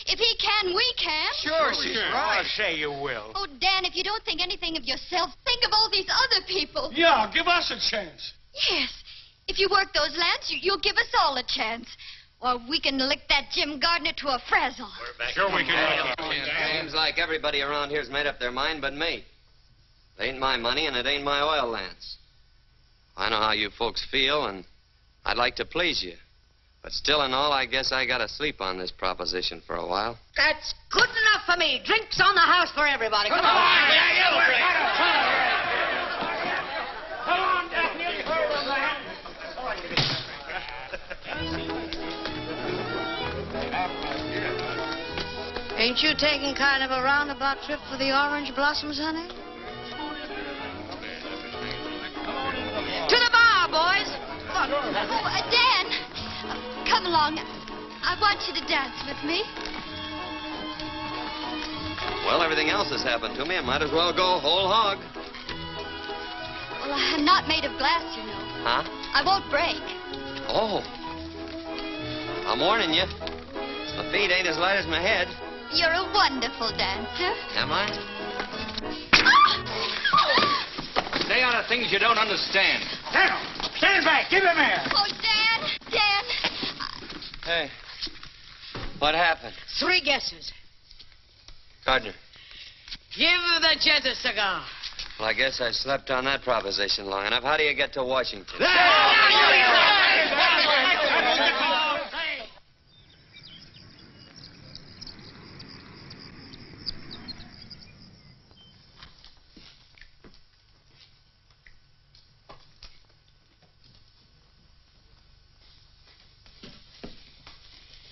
if he can, we can. Sure, she's right. I'll say you will. Oh, Dan, if you don't think anything of yourself, think of all these other people. Yeah, give us a chance. Yes. If you work those lands, you'll give us all a chance. Or we can lick that Jim Gardner to a frazzle. Sure we can. Seems like everybody around here's made up their mind but me. It ain't my money and it ain't my oil lands. I know how you folks feel, and I'd like to please you. But still and all, I guess I gotta sleep on this proposition for a while. That's good enough for me. Drinks on the house for everybody. Come on. Come on, Daphne. Ain't you taking kind of a roundabout trip for the orange blossoms, honey? To the bar, boys. Oh, Dan, come along. I want you to dance with me. Well, everything else has happened to me. I might as well go whole hog. Well, I'm not made of glass, you know. Huh? I won't break. Oh. I'm warning you. My feet ain't as light as my head. You're a wonderful dancer. Am I? Stay out of things you don't understand. Down. Stand back. Give him air. Oh, Dan. Dan. Hey. What happened? 3 guesses. Gardner. Give the gent a cigar. Well, I guess I slept on that proposition long enough. How do you get to Washington?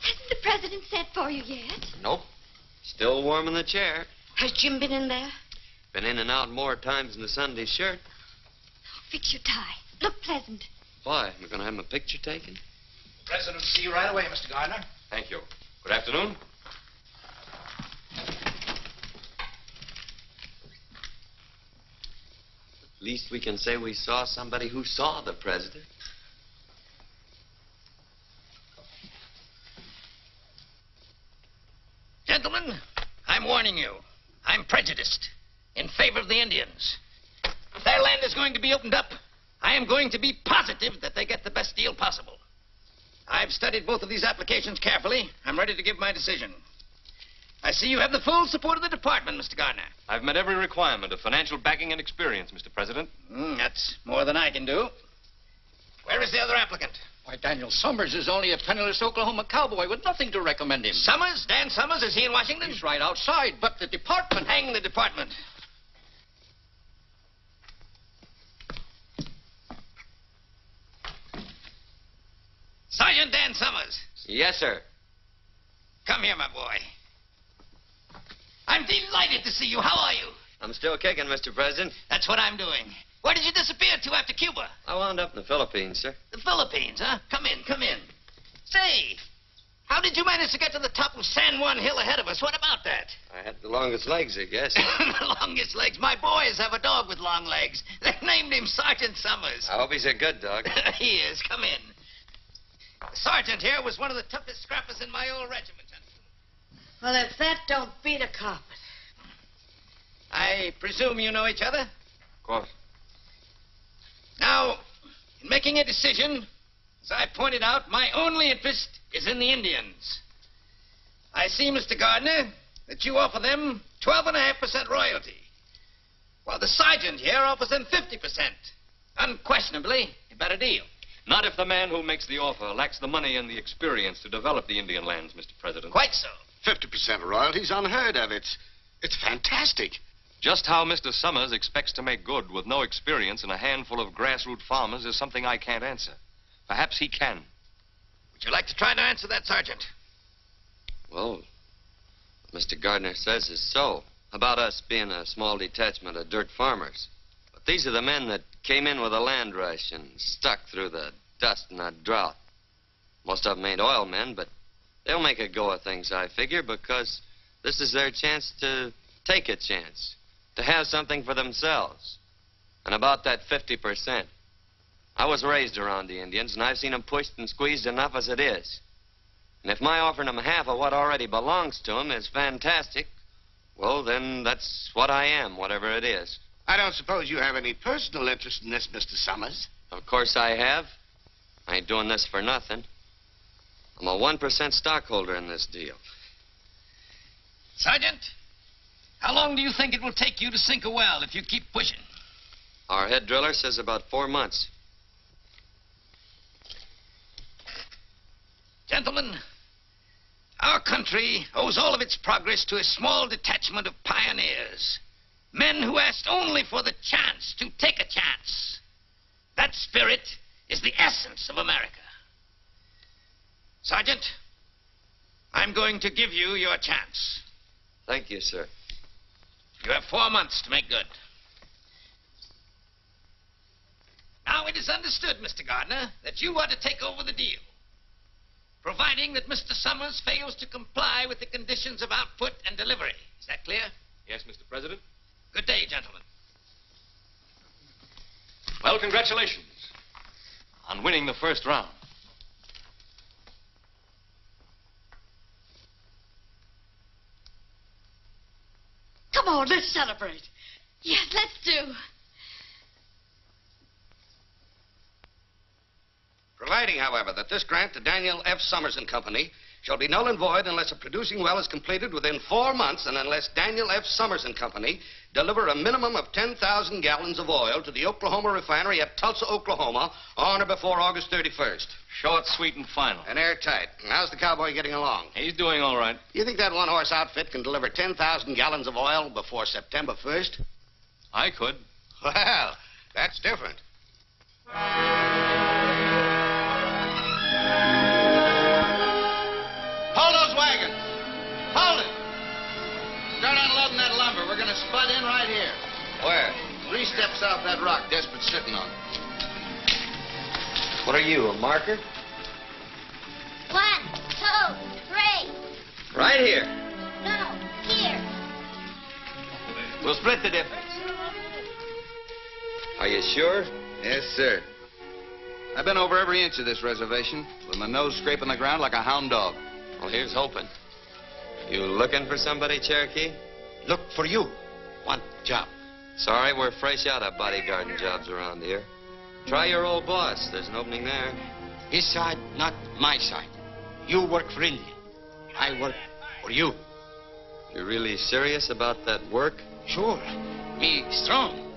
Hasn't the president sent for you yet? Nope. Still warm in the chair. Has Jim been in there? Been in and out more times than the Sunday shirt. Fix your tie. Look pleasant. Why? We're going to have my picture taken? President will see you right away, Mr. Gardner. Thank you. Good afternoon. At least we can say we saw somebody who saw the president. Gentlemen, I'm warning you. I'm prejudiced in favor of the Indians. If their land is going to be opened up, I am going to be positive that they get the best deal possible. I've studied both of these applications carefully. I'm ready to give my decision. I see you have the full support of the department, Mr. Gardner. I've met every requirement of financial backing and experience, Mr. President. That's more than I can do. Where is the other applicant? Why, Daniel Summers is only a penniless Oklahoma cowboy with nothing to recommend him. Summers? Dan Summers? Is he in Washington? He's right outside, but the department... Hang the department. Sergeant Dan Summers. Yes, sir. Come here, my boy. I'm delighted to see you. How are you? I'm still kicking, Mr. President. That's what I'm doing. Where did you disappear to after Cuba? I wound up in the Philippines, sir. The Philippines, huh? Come in, come in. Say, how did you manage to get to the top of San Juan Hill ahead of us? What about that? I had the longest legs, I guess. The longest legs. My boys have a dog with long legs. They named him Sergeant Summers. I hope he's a good dog. He is. Come in. The sergeant here was one of the toughest scrappers in my old regiment. Well, if that don't beat a carpet. I presume you know each other? Of course. Now, in making a decision, as I pointed out, my only interest is in the Indians. I see, Mr. Gardner, that you offer them 12.5% royalty, while the sergeant here offers them 50%. Unquestionably, a better deal. Not if the man who makes the offer lacks the money and the experience to develop the Indian lands, Mr. President. Quite so. 50% royalty's unheard of. It's fantastic. Just how Mr. Summers expects to make good with no experience and a handful of grassroots farmers is something I can't answer. Perhaps he can. Would you like to try to answer that, Sergeant? Well, what Mr. Gardner says is so. About us being a small detachment of dirt farmers. But these are the men that came in with a land rush and stuck through the dust and that drought. Most of them ain't oil men, but they'll make a go of things, I figure, because this is their chance to take a chance, to have something for themselves. And about that 50%. I was raised around the Indians, and I've seen them pushed and squeezed enough as it is. And if my offering them half of what already belongs to them is fantastic, well, then that's what I am, whatever it is. I don't suppose you have any personal interest in this, Mr. Summers. Of course I have. I ain't doing this for nothing. I'm a 1% stockholder in this deal. Sergeant, how long do you think it will take you to sink a well if you keep pushing? Our head driller says about 4 months. Gentlemen, our country owes all of its progress to a small detachment of pioneers. Men who asked only for the chance to take a chance. That spirit is the essence of America. Sergeant, I'm going to give you your chance. Thank you, sir. You have 4 months to make good. Now, it is understood, Mr. Gardner, that you are to take over the deal, providing that Mr. Summers fails to comply with the conditions of output and delivery. Is that clear? Yes, Mr. President. Good day, gentlemen. Well, congratulations on winning the first round. Come on, let's celebrate. Yes, let's do. Providing, however, that this grant to Daniel F. Summers and Company shall be null and void unless a producing well is completed within 4 months and unless Daniel F. Summers and Company deliver a minimum of 10,000 gallons of oil to the Oklahoma refinery at Tulsa, Oklahoma on or before August 31st. Short, sweet, and final. And airtight. How's the cowboy getting along? He's doing all right. You think that one-horse outfit can deliver 10,000 gallons of oil before September 1st? I could. Well, that's different. Hold those wagons. Hold it. Start unloading that lumber. We're going to spud in right here. Where? 3 steps off that rock Desperat's sitting on. What are you, a marker? 1, 2, 3. Right here. No, here. We'll split the difference. Are you sure? Yes, sir. I've been over every inch of this reservation with my nose scraping the ground like a hound dog. Well, here's hoping. You looking for somebody, Cherokee? Look for you. Want job. Sorry, we're fresh out of bodyguarding jobs around here. Try your old boss. There's an opening there. His side, not my side. You work for Indian. I work for you. You're really serious about that work? Sure. Me strong.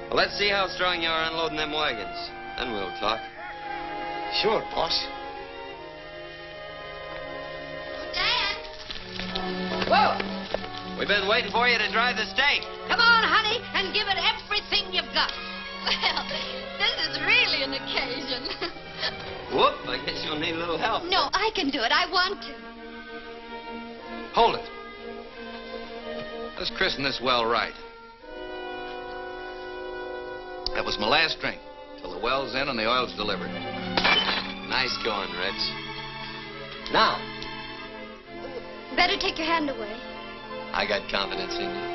Well, let's see how strong you are unloading them wagons. Then we'll talk. Sure, boss. Dad. Whoa! We've been waiting for you to drive the stake. Come on, honey, and give it everything you've got. Well, this is really an occasion. Whoop, I guess you'll need a little help. No, I can do it. I want to. Hold it. Let's christen this well right. That was my last drink, till the well's in and the oil's delivered. Nice going, Rich. Now, Better take your hand away. I got confidence in you.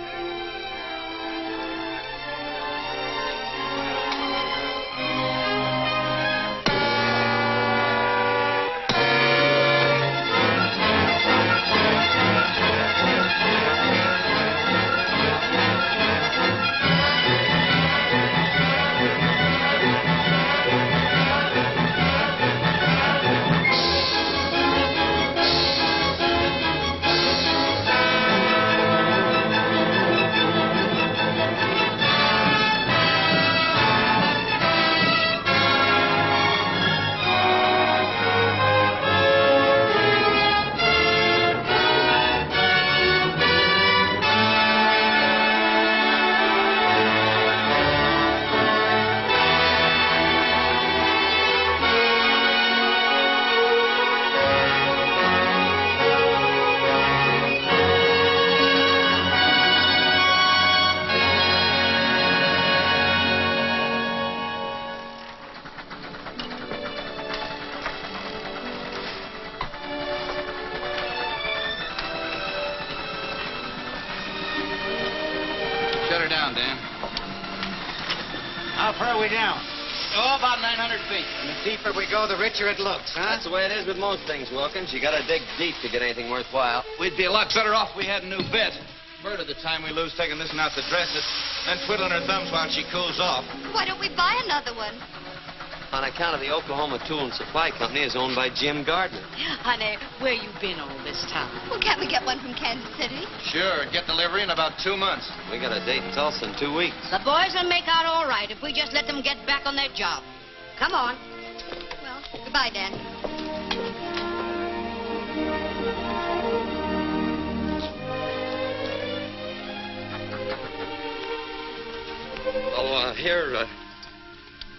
Shut her down, Dan. How far are we down? Oh, about 900 feet. And the deeper we go, the richer it looks, huh? That's the way it is with most things, Wilkins. You gotta dig deep to get anything worthwhile. We'd be a lot better off if we had a new bit. Murder the time we lose taking this one out to dress it, then twiddling her thumbs while she cools off. Why don't we buy another one? On account of the Oklahoma Tool and Supply Company is owned by Jim Gardner. Honey, where you been all this time? Well, can't we get one from Kansas City? Sure, get delivery in about 2 months. We got a date in Tulsa in 2 weeks. The boys will make out all right if we just let them get back on their job. Come on. Well, goodbye, Dan. Here,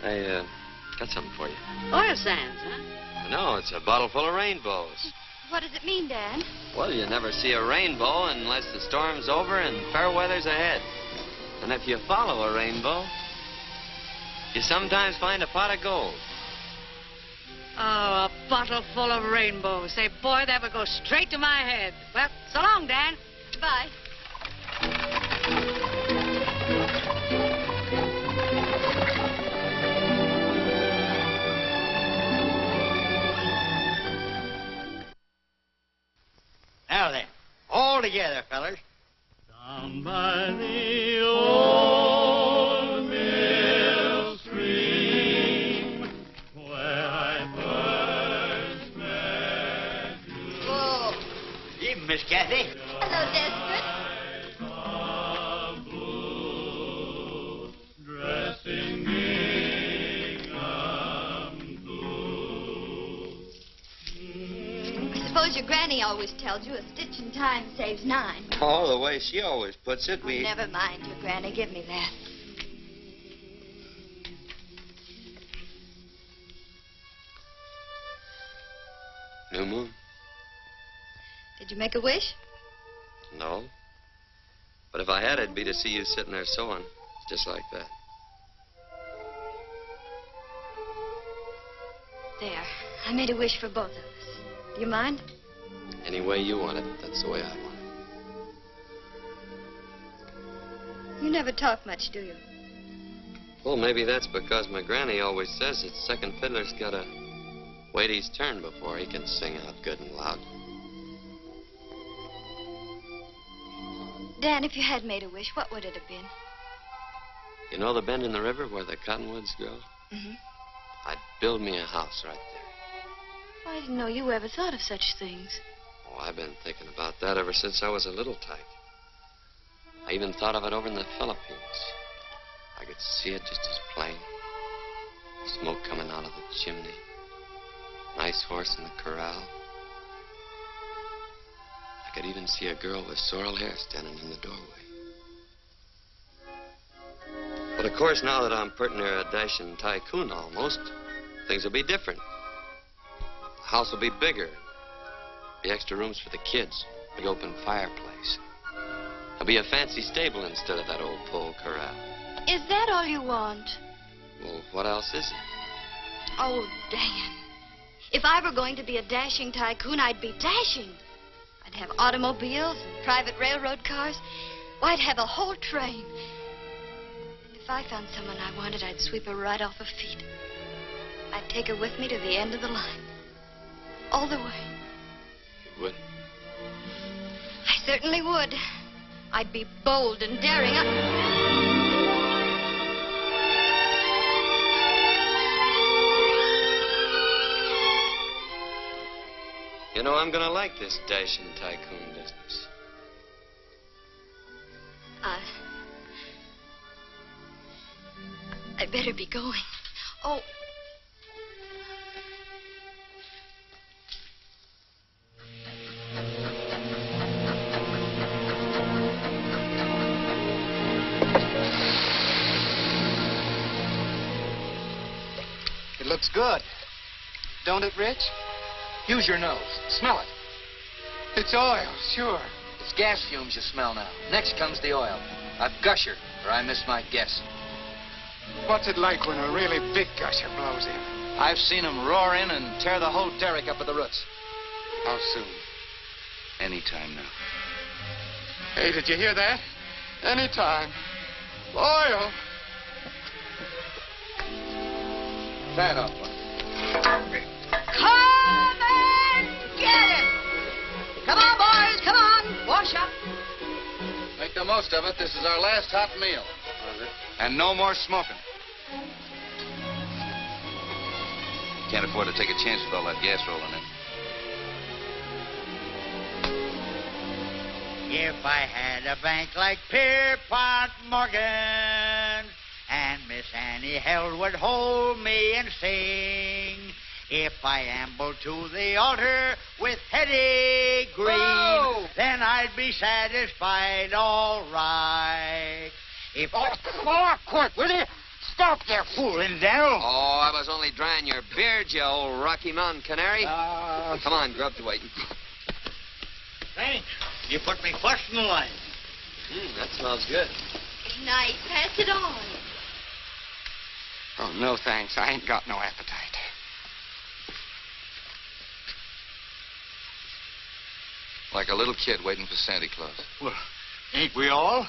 I got something for you. Oil sands, huh? No, it's a bottle full of rainbows. What does it mean, Dan? Well, you never see a rainbow unless the storm's over and fair weather's ahead. And if you follow a rainbow, you sometimes find a pot of gold. Oh, a bottle full of rainbows. Say, boy, that would go straight to my head. Well, so long, Dan. Goodbye. Now then, all together, fellas. Down by the old mill stream, where I first met you. Whoa. Evening, Miss Kathy. Hello, Desperate. Dressing gingham blue. I suppose your granny always tells you a stitch in time saves 9. Oh, the way she always puts it, we... Never mind your granny. Give me that. New moon? Did you make a wish? No. But if I had, it'd be to see you sitting there sewing, just like that. There. I made a wish for both of us. Do you mind? Any way you want it, that's the way I want it. You never talk much, do you? Well, maybe that's because my granny always says that second fiddler's gotta wait his turn before he can sing out good and loud. Dan, if you had made a wish, what would it have been? You know the bend in the river where the cottonwoods grow? Mm-hmm. I'd build me a house right there. I didn't know you ever thought of such things. Oh, I've been thinking about that ever since I was a little tyke. I even thought of it over in the Philippines. I could see it just as plain. Smoke coming out of the chimney. Nice horse in the corral. I could even see a girl with sorrel hair standing in the doorway. But of course, now that I'm pretty near a dashing tycoon almost, things will be different. The house will be bigger. Be extra rooms for the kids. Big open fireplace. There'll be a fancy stable instead of that old pole corral. Is that all you want? Well, what else is it? Oh, Dan. If I were going to be a dashing tycoon, I'd be dashing. I'd have automobiles and private railroad cars. Why, I'd have a whole train. If I found someone I wanted, I'd sweep her right off her feet. I'd take her with me to the end of the line. All the way. You would? I certainly would. I'd be bold and daring. You know, I'm gonna like this dashing tycoon business. I'd better be going. Oh. It looks good. Don't it, Rich? Use your nose. Smell it. It's oil, sure. It's gas fumes you smell now. Next comes the oil. A gusher, or I missed my guess. What's it like when a really big gusher blows in? I've seen them roar in and tear the whole derrick up at the roots. How soon? Anytime now. Hey, did you hear that? Anytime. Oil. That up one. Come and get him! Come on, boys, come on. Wash up. Make the most of it. This is our last hot meal. And no more smoking. Can't afford to take a chance with all that gas rolling in. If I had a bank like Pierpont Morgan, and Miss Annie Held would hold me and sing, if I ambled to the altar with Hetty Green, Whoa! then I'd be satisfied all right. If Quick, will you? stop there fooling, Daniel. Oh, I was only drying your beard, you old Rocky Mountain canary. Come on, Grub's waiting. Thanks. You put me first in the line. That smells good. Nice. Pass it on. Oh, no thanks. I ain't got no appetite. Like a little kid waiting for Santa Claus. Well, ain't we all?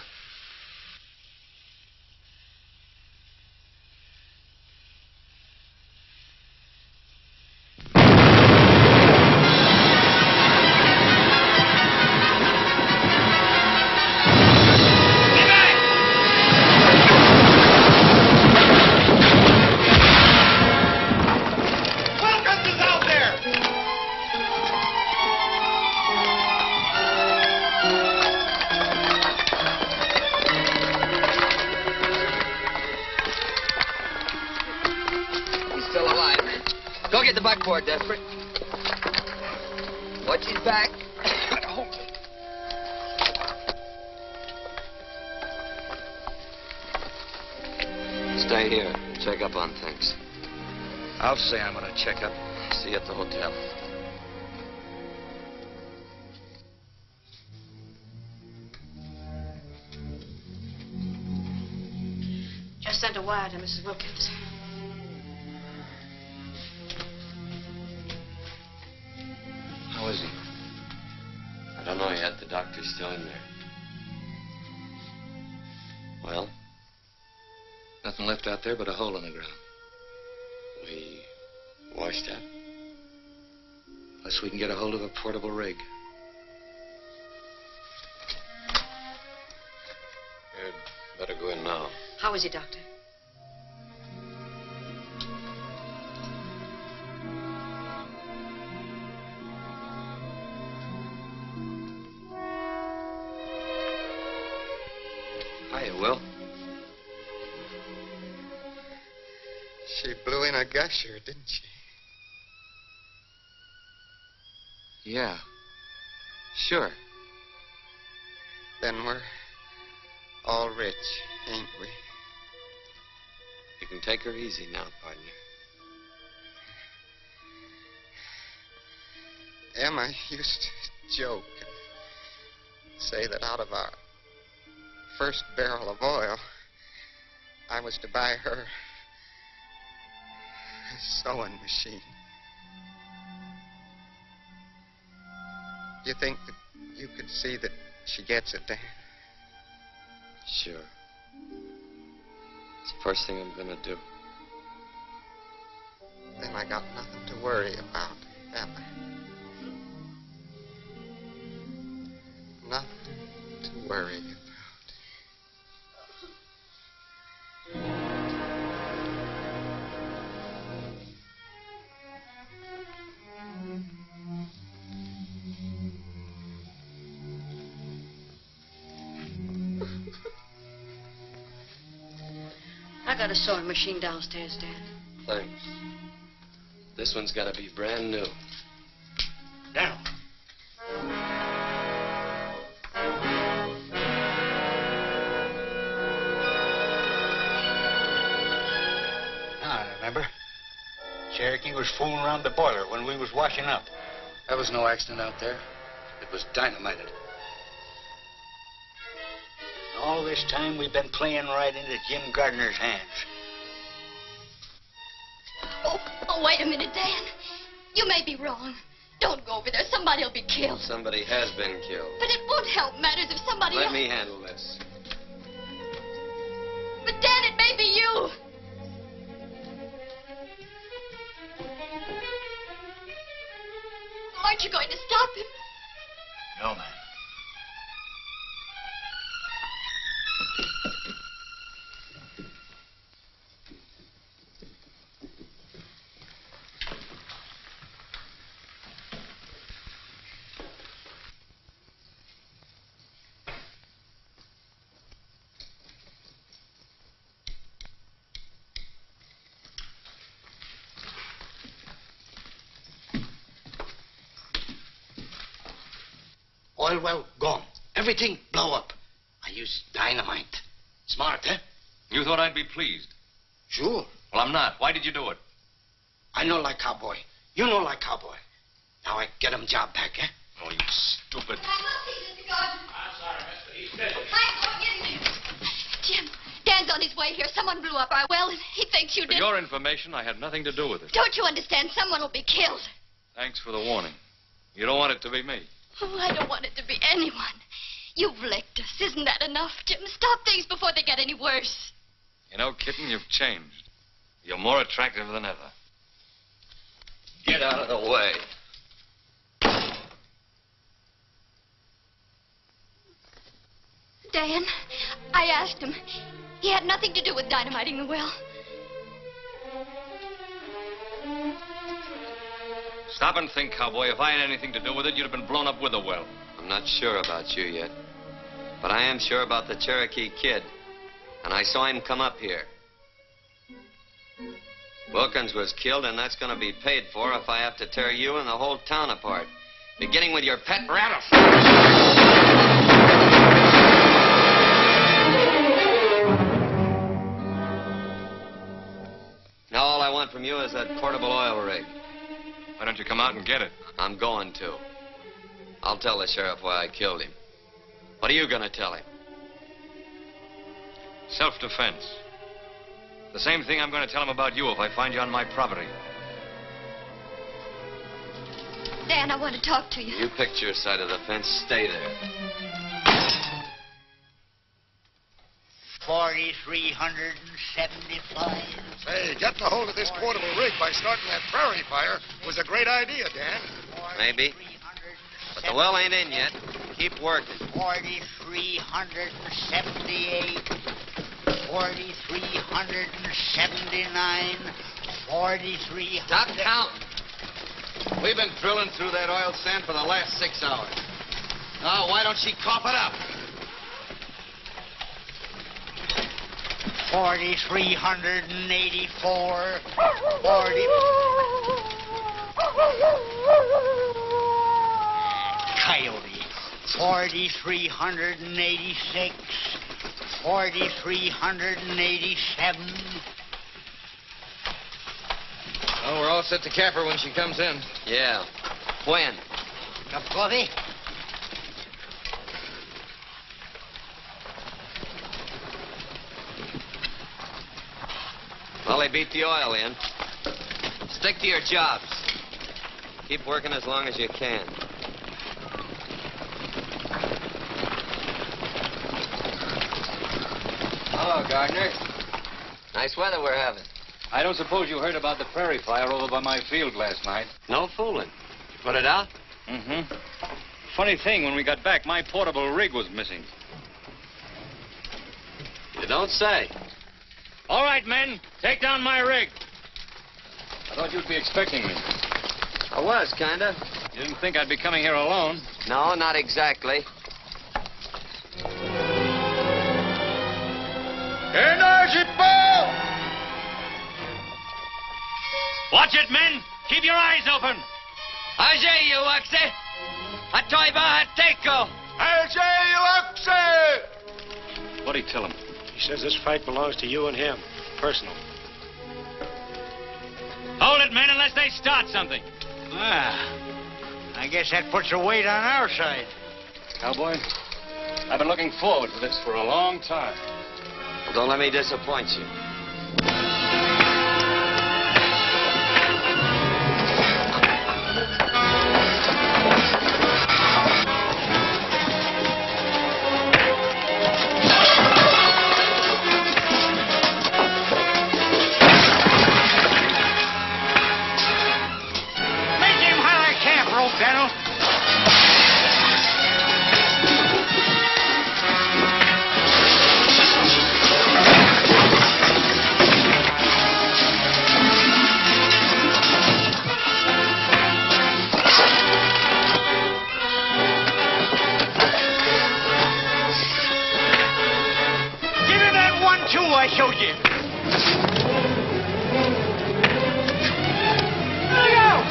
Go get the buckboard, Desperate. Watch his back. Stay here. Check up on things. I'll say I'm going to check up. See you at the hotel. Just sent a wire to Mrs. Wilkins. How is he? I don't know yet. The doctor's still in there. Well? Nothing left out there but a hole in the ground. We washed up. Unless we can get a hold of a portable rig. You'd better go in now. How is he, Doctor? Hiya, Will. She blew in a gusher, didn't she? Yeah. Sure. Then we're all rich, ain't we? You can take her easy now, partner. Emma used to joke and say that out of our first barrel of oil, I was to buy her a sewing machine. You think that you could see that she gets it, Dan? Sure. It's the first thing I'm gonna do. Then I got nothing to worry about, Emma. Nothing to worry about. I got a sewing machine downstairs, Dad. Thanks. This one's gotta be brand new. Now. I remember. Cherokee was fooling around the boiler when we was washing up. There was no accident out there. It was dynamited. All this time we've been playing right into Jim Gardner's hands. Oh, wait a minute, Dan. You may be wrong. Don't go over there. Somebody will be killed. Somebody has been killed. But it won't help matters if somebody Let else... me handle this. But, Dan, it may be you. Aren't you going to stop him? No, man. Oil well gone. Everything blow up. I used dynamite. Smart, huh? You thought I'd be pleased. Sure. Well, I'm not. Why did you do it? I know like cowboy. You know like cowboy. Now I get him job back, eh? Oh, you stupid. Jim, Dan's on his way here. Someone blew up our well, and he thinks you For did. your information, I had nothing to do with it. Don't you understand? Someone will be killed. Thanks for the warning. You don't want it to be me. Oh, I don't want it to be anyone. You've licked us. Isn't that enough, Jim? Stop things before they get any worse. You know, kitten, you've changed. You're more attractive than ever. Get out of the way. Dan, I asked him. He had nothing to do with dynamiting the well. Stop and think, cowboy. If I had anything to do with it, you'd have been blown up with the well. I'm not sure about you yet, but I am sure about the Cherokee Kid, and I saw him come up here. Wilkins was killed, and that's going to be paid for if I have to tear you and the whole town apart, beginning with your pet rattlesnake. Now all I want from you is that portable oil rig. Why don't you come out and get it? I'm going to. I'll tell the sheriff why I killed him. What are you going to tell him? Self-defense. The same thing I'm going to tell him about you if I find you on my property. Dan, I want to talk to you. You picked your side of the fence. Stay there. 4,375. Say, getting a hold of this portable rig by starting that prairie fire was a great idea, Dan. Maybe. But the well ain't in yet. Keep working. 4,378. 4,379. 4,300. Stop counting. We've been drilling through that oil sand for the last 6 hours. Now, why don't she cough it up? 4,384. 40. Coyote. 4,386. 4,387. Well, we're all set to cap her when she comes in. Yeah. When? Cup of coffee? Well, they beat the oil in. Stick to your jobs. Keep working as long as you can. Hello, Gardner. Nice weather we're having. I don't suppose you heard about the prairie fire over by my field last night. No fooling. You put it out? Mm-hmm. Funny thing, when we got back, my portable rig was missing. You don't say. All right, men, take down my rig. I thought you'd be expecting me. I was, kinda. You didn't think I'd be coming here alone? No, not exactly. Energy ball! Watch it, men. Keep your eyes open. Ajay, you oxy. Atoiba Hateko. Ajay, you oxy! What'd he tell him? He says this fight belongs to you and him. Personal. Hold it, men, unless they start something. I guess that puts a weight on our side. Cowboy, I've been looking forward to this for a long time. Well, don't let me disappoint you. I showed you. Look out!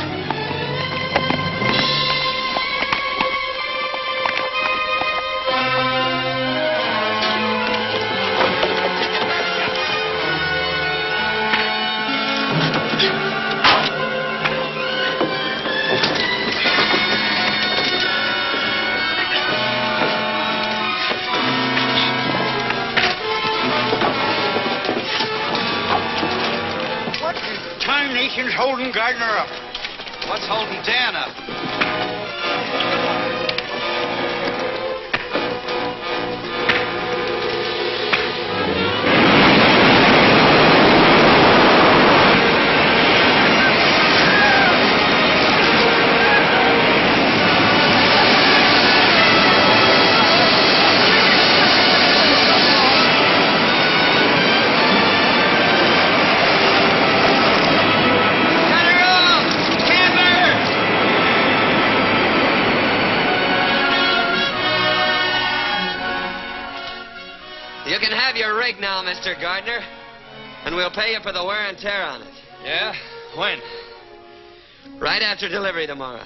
Congratulations holding Gardner up. What's holding Dan up? You can have your rig now, Mr. Gardner. And we'll pay you for the wear and tear on it. Yeah? When? Right after delivery tomorrow.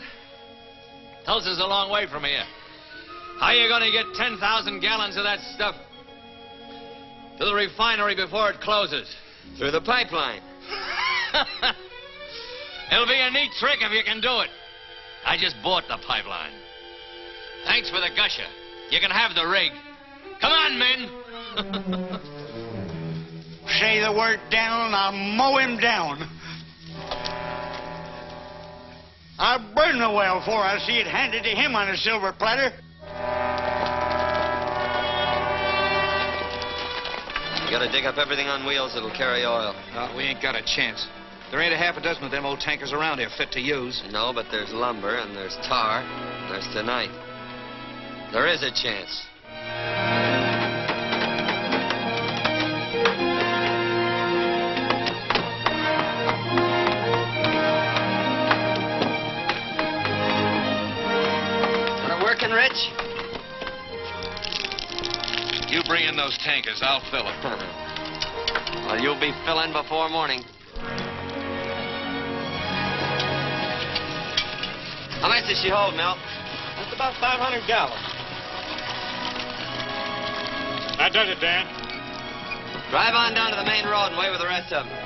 Tulsa's a long way from here. How are you going to get 10,000 gallons of that stuff to the refinery before it closes? Through the pipeline. It'll be a neat trick if you can do it. I just bought the pipeline. Thanks for the gusher. You can have the rig. Come on, men. Say the word down and I'll mow him down. I'll burn the well before I see it handed to him on a silver platter. You gotta dig up everything on wheels that'll carry oil. We ain't got a chance. There ain't a half a dozen of them old tankers around here fit to use. No, but there's lumber and there's tar. And there's tonight. There is a chance. Rich? You bring in those tankers. I'll fill them. Well, you'll be filling before morning. How much does she hold, Mel? That's about 500 gallons. That does it, Dan. Drive on down to the main road and wait with the rest of them.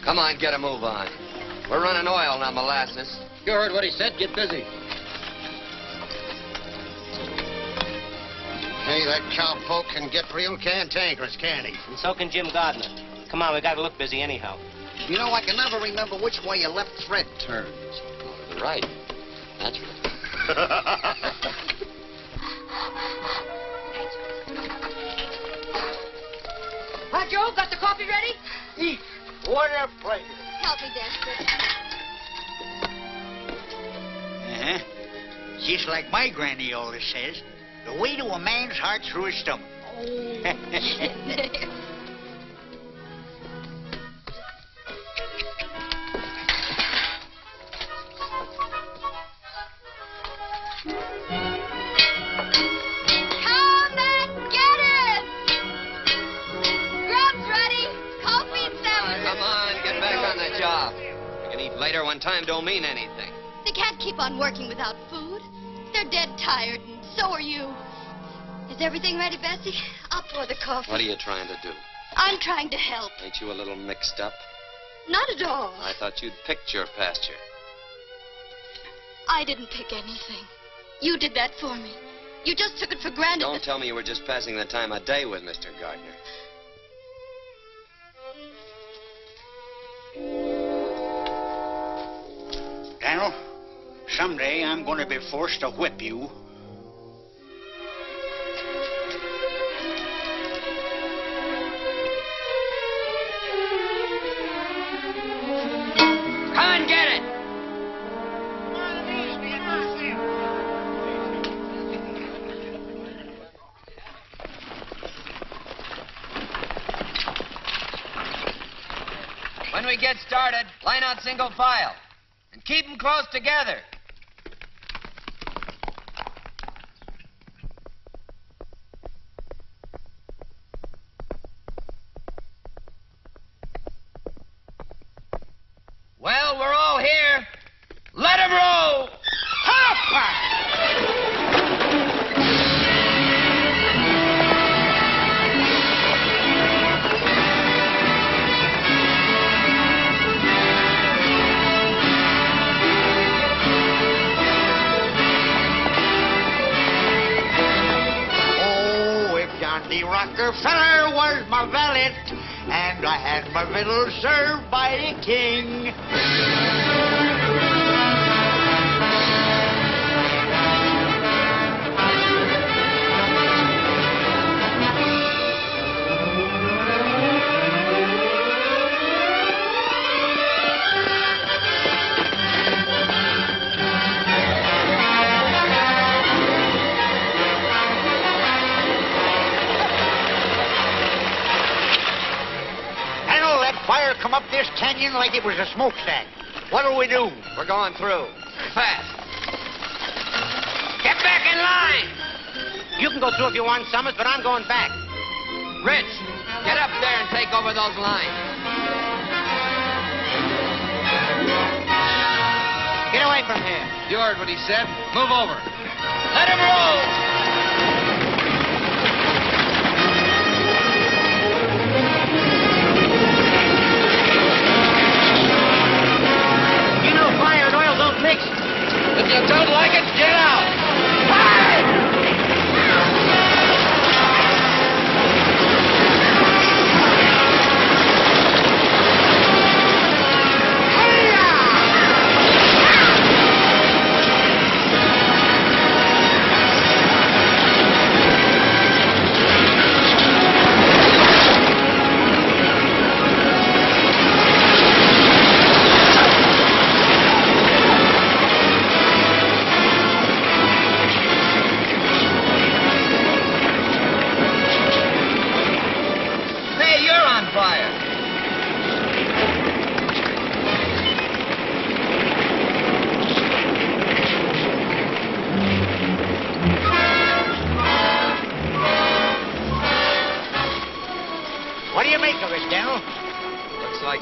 Come on, get a move on. We're running oil, not molasses. You heard what he said. Get busy. Hey, that cowpoke can get real cantankerous, can't he? And so can Jim Gardner. Come on, we gotta look busy anyhow. You know, I can never remember which way your left thread turns. Oh, to the right. Naturally. Hi, Joe. Got the coffee ready? Eat. What a pleasure. Help me, Desker. Uh-huh. Just like my granny always says, the way to a man's heart through his stomach. Come and get it! Grub's ready. Coffee and sandwiches. Come on, get back on the job. We can eat later when time don't mean anything. They can't keep on working without food. They're dead tired, and so are you. Is everything ready, Bessie? I'll pour the coffee. What are you trying to do? I'm trying to help. Ain't you a little mixed up? Not at all. I thought you'd picked your pasture. I didn't pick anything. You did that for me. You just took it for granted. Don't tell me you were just passing the time of day with Mr. Gardner. Daniel, someday I'm going to be forced to whip you. Come and get it! When we get started, line out single file. And keep them close together. Well, we're all here. Let 'em roll! Rockefeller was my valet, and I had my victuals served by a king. Fire come up this canyon like it was a smokestack. What'll we do? We're going through. Fast. Get back in line. You can go through if you want, Summers, but I'm going back. Rich, get up there and take over those lines. Get away from here. You heard what he said. Move over. Let him roll. Fire and oil don't mix. If you don't like it, get out.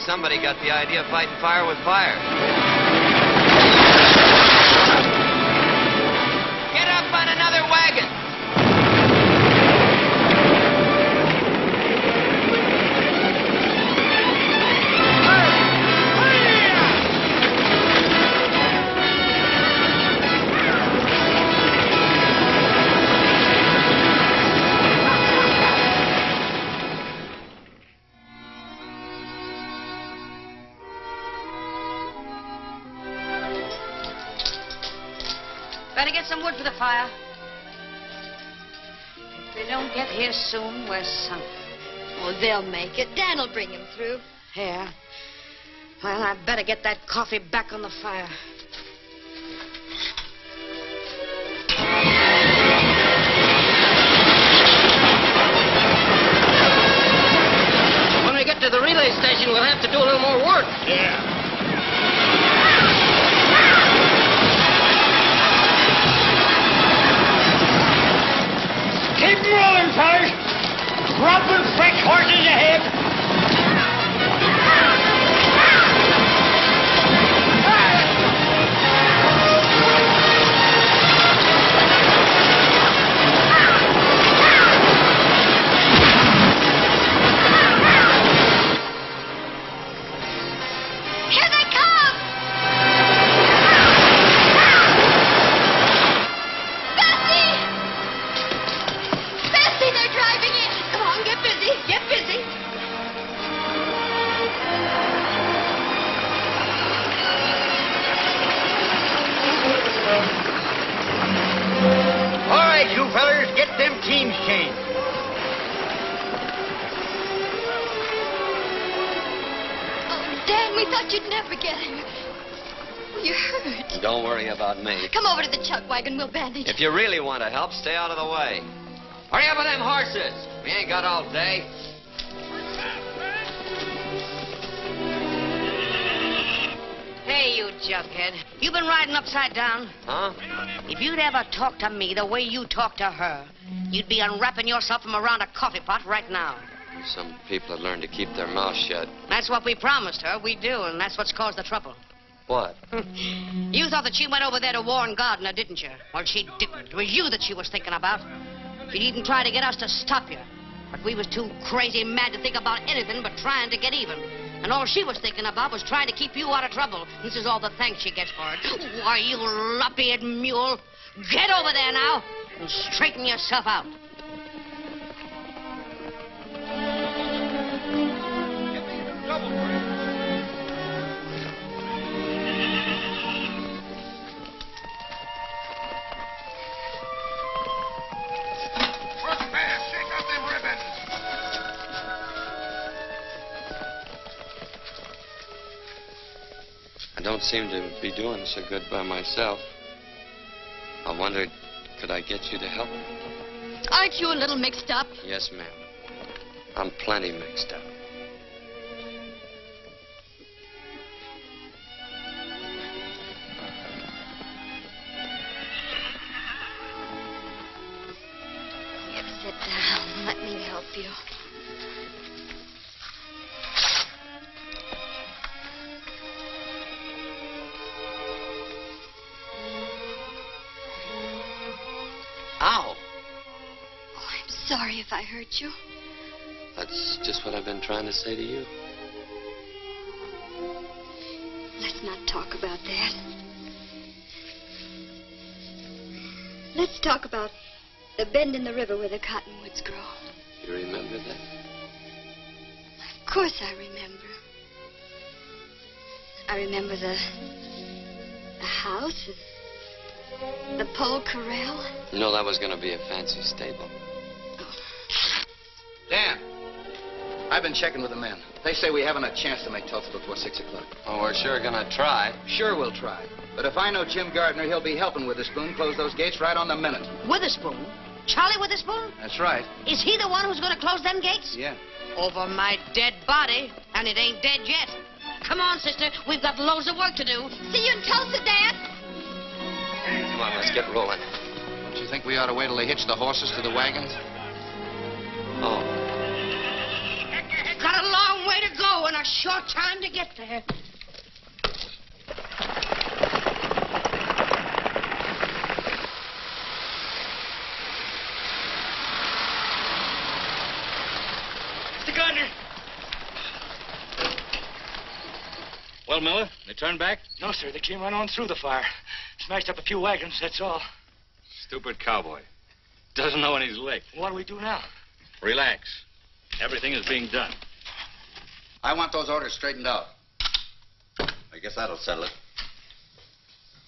Somebody got the idea of fighting fire with fire. Get up on another wagon. Better get some wood for the fire. If they don't get here soon, we're sunk. Oh, they'll make it. Dan'll bring him through. Yeah. Well, I'd better get that coffee back on the fire. When we get to the relay station, we'll have to do a little more work. Yeah. Keep rolling, fellas. Dropping fresh horses ahead. Here they come! Bessie, they're driving in. Come on, get busy. Get busy. All right, you fellers, get them teams changed. Oh, Dan, we thought you'd never get him. You're hurt. Don't worry about me. Come over to the chuck wagon. We'll bandage. If you really want to help, stay out of the way. Hurry up with them horses. We ain't got all day. Hey, you jughead. You been riding upside down? Huh? If you'd ever talked to me the way you talk to her, you'd be unwrapping yourself from around a coffee pot right now. Some people have learned to keep their mouths shut. That's what we promised her. We do, and that's what's caused the trouble. What? You thought that she went over there to warn Gardner, didn't you? Well, she didn't. It was you that she was thinking about. She'd even try to get us to stop you. But we was too crazy mad to think about anything but trying to get even. And all she was thinking about was trying to keep you out of trouble. This is all the thanks she gets for it. Why, you lop-eared mule. Get over there now and straighten yourself out. I don't seem to be doing so good by myself. I wondered, could I get you to help me? Aren't you a little mixed up? Yes, ma'am. I'm plenty mixed up. Here, sit down. Let me help you. Ow! Oh, I'm sorry if I hurt you. That's just what I've been trying to say to you. Let's not talk about that. Let's talk about the bend in the river where the cottonwoods grow. You remember that? Of course I remember. I remember the house and the pole corral. You know that was going to be a fancy stable. Dan, I've been checking with the men. They say we haven't a chance to make Tulsa before 6 o'clock. Oh, we're sure going to try. Sure we'll try. But if I know Jim Gardner, he'll be helping Witherspoon close those gates right on the minute. Witherspoon? Charlie Witherspoon? That's right. Is he the one who's going to close them gates? Yeah. Over my dead body, and it ain't dead yet. Come on, sister. We've got loads of work to do. See you in Tulsa, Dad. Come on, let's get rolling. Don't you think we ought to wait till they hitch the horses to the wagons? Oh. Got a long way to go and a short time to get there. Mr. Gardner. Well, Miller, they turned back? No, sir. They came right on through the fire. Smashed up a few wagons, that's all. Stupid cowboy. Doesn't know when he's licked. What do we do now? Relax. Everything is being done. I want those orders straightened out. I guess that'll settle it.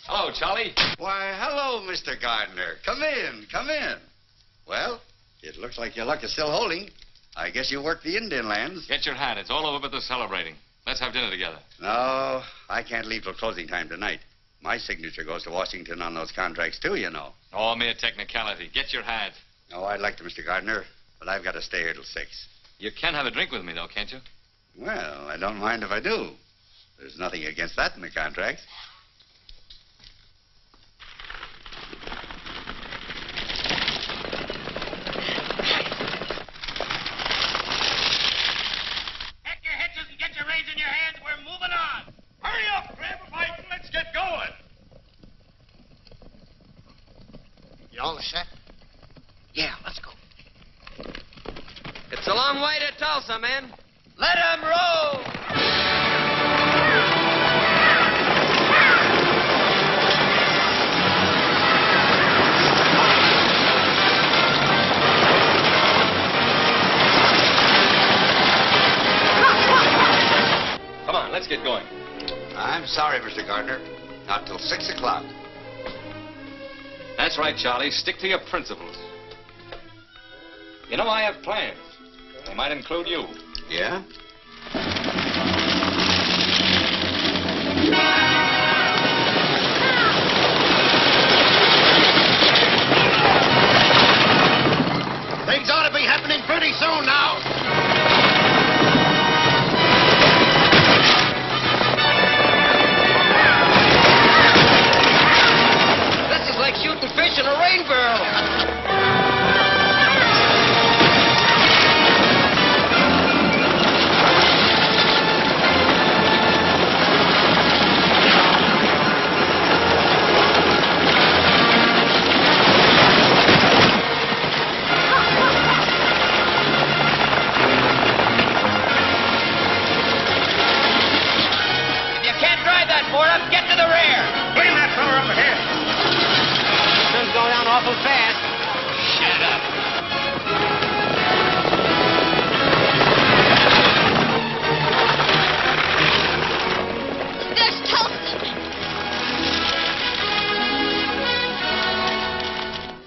Hello, Charlie. Why, hello, Mr. Gardner. Come in, come in. Well, it looks like your luck is still holding. I guess you work the Indian lands. Get your hat. It's all over but the celebrating. Let's have dinner together. No, I can't leave till closing time tonight. My signature goes to Washington on those contracts, too, you know. Oh, mere technicality. Get your hat. Oh, I'd like to, Mr. Gardner, but I've got to stay here till 6. You can have a drink with me, though, can't you? Well, I don't mind if I do. There's nothing against that in the contract. Pack your hitches and get your reins in your hands. We're moving on. Hurry up, grab a bite and let's get going. You all set? Yeah, let's go. It's a long way to Tulsa, men. Let 'em roll. Come on, let's get going. I'm sorry, Mr. Gardner. Not till 6 o'clock. That's right, Charlie. Stick to your principles. You know, I have plans. They might include you. Yeah? Things ought to be happening pretty soon now. This is like shooting fish in a rain barrel. Get to the rear. Bring that fella up ahead. Sun's going down awful fast. Shut up. There's Tulsa.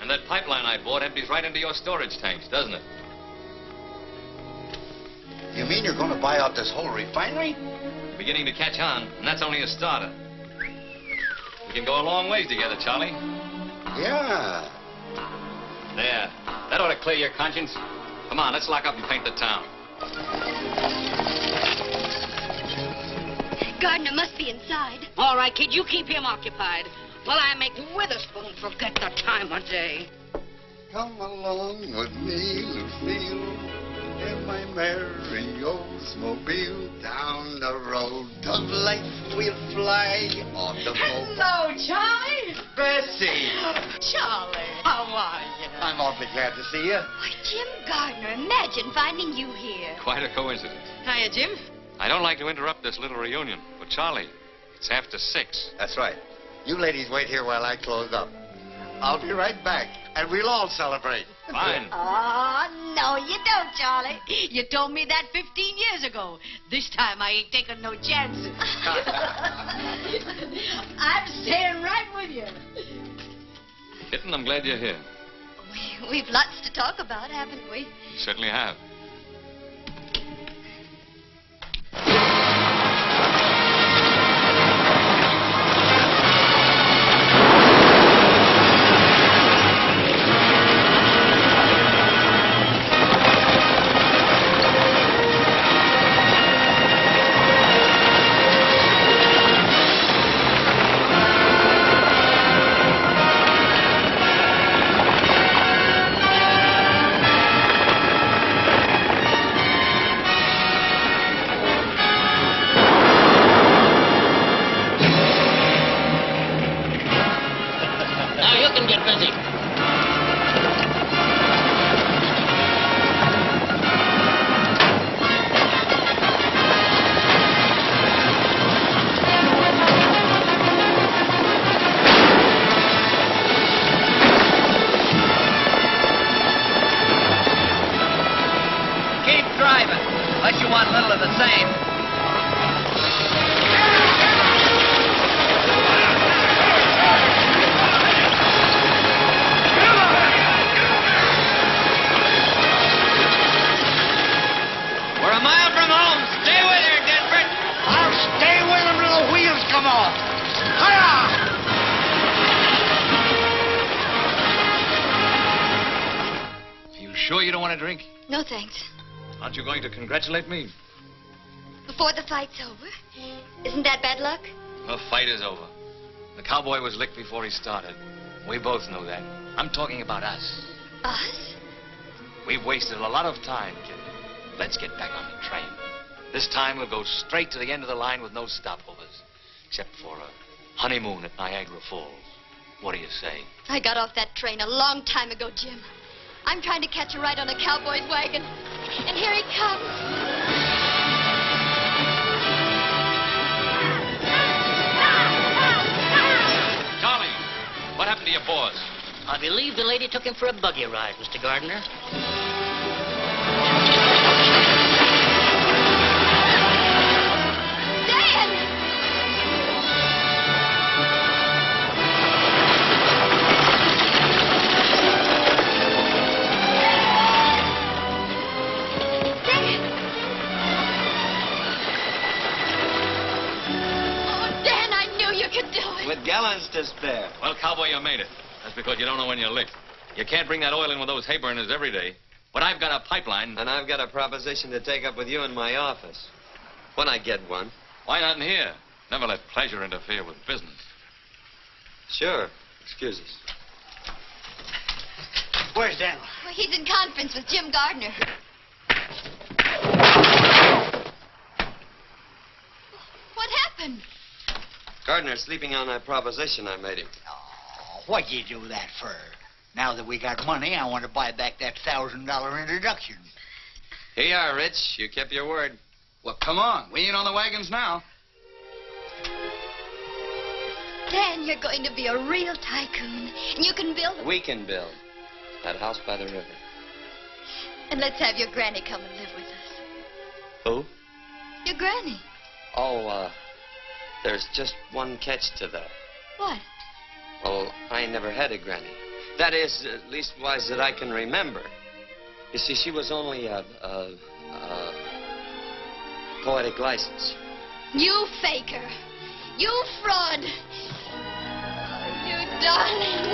And that pipeline I bought empties right into your storage tanks, doesn't it? You mean you're going to buy out this whole refinery? Beginning to catch on, and that's only a starter. We can go a long ways together, Charlie. Yeah. There. That ought to clear your conscience. Come on, let's lock up and paint the town. Gardner must be inside. All right, kid, you keep him occupied while I make Witherspoon forget the time of day. Come along with me, Lucille, in my merry Oldsmobile. Down the road of life we'll fly on the boat. Hello, Charlie. Bessie! Charlie, how are you? I'm awfully glad to see you. Why, Jim Gardner, imagine finding you here. Quite a coincidence. Hiya, Jim. I don't like to interrupt this little reunion, but Charlie, it's after 6. That's right. You ladies wait here while I close up. I'll be right back, and we'll all celebrate. Fine. Oh, no, you don't, Charlie. You told me that 15 years ago. This time I ain't taking no chances. I'm staying right with you. Kitten, I'm glad you're here. We've lots to talk about, haven't we? You certainly have. Sure you don't want a drink? No, thanks. Aren't you going to congratulate me? Before the fight's over? Isn't that bad luck? The fight is over. The cowboy was licked before he started. We both know that. I'm talking about us. Us? We've wasted a lot of time, kid. Let's get back on the train. This time we'll go straight to the end of the line with no stopovers. Except for a honeymoon at Niagara Falls. What do you say? I got off that train a long time ago, Jim. I'm trying to catch a ride on a cowboy's wagon. And here he comes. Charlie, what happened to your boss? I believe the lady took him for a buggy ride, Mr. Gardner. With gallons to spare. Well, cowboy, you made it. That's because you don't know when you're licked. You can't bring that oil in with those hay burners every day. But I've got a pipeline. And I've got a proposition to take up with you in my office. When I get one. Why not in here? Never let pleasure interfere with business. Sure. Excuse us. Where's Daniel? Well, he's in conference with Jim Gardner. What happened? Gardner's sleeping on that proposition I made him. Oh, what'd you do that for? Now that we got money, I want to buy back that $1,000 introduction. Here you are, Rich. You kept your word. Well, come on. We ain't on the wagons now. Dan, you're going to be a real tycoon. And you can build... We can build. That house by the river. And let's have your granny come and live with us. Who? Your granny. Oh, there's just one catch to that. What? Well, I never had a granny. That is, leastwise that I can remember. You see, she was only poetic license. You faker. You fraud. Oh, you darling.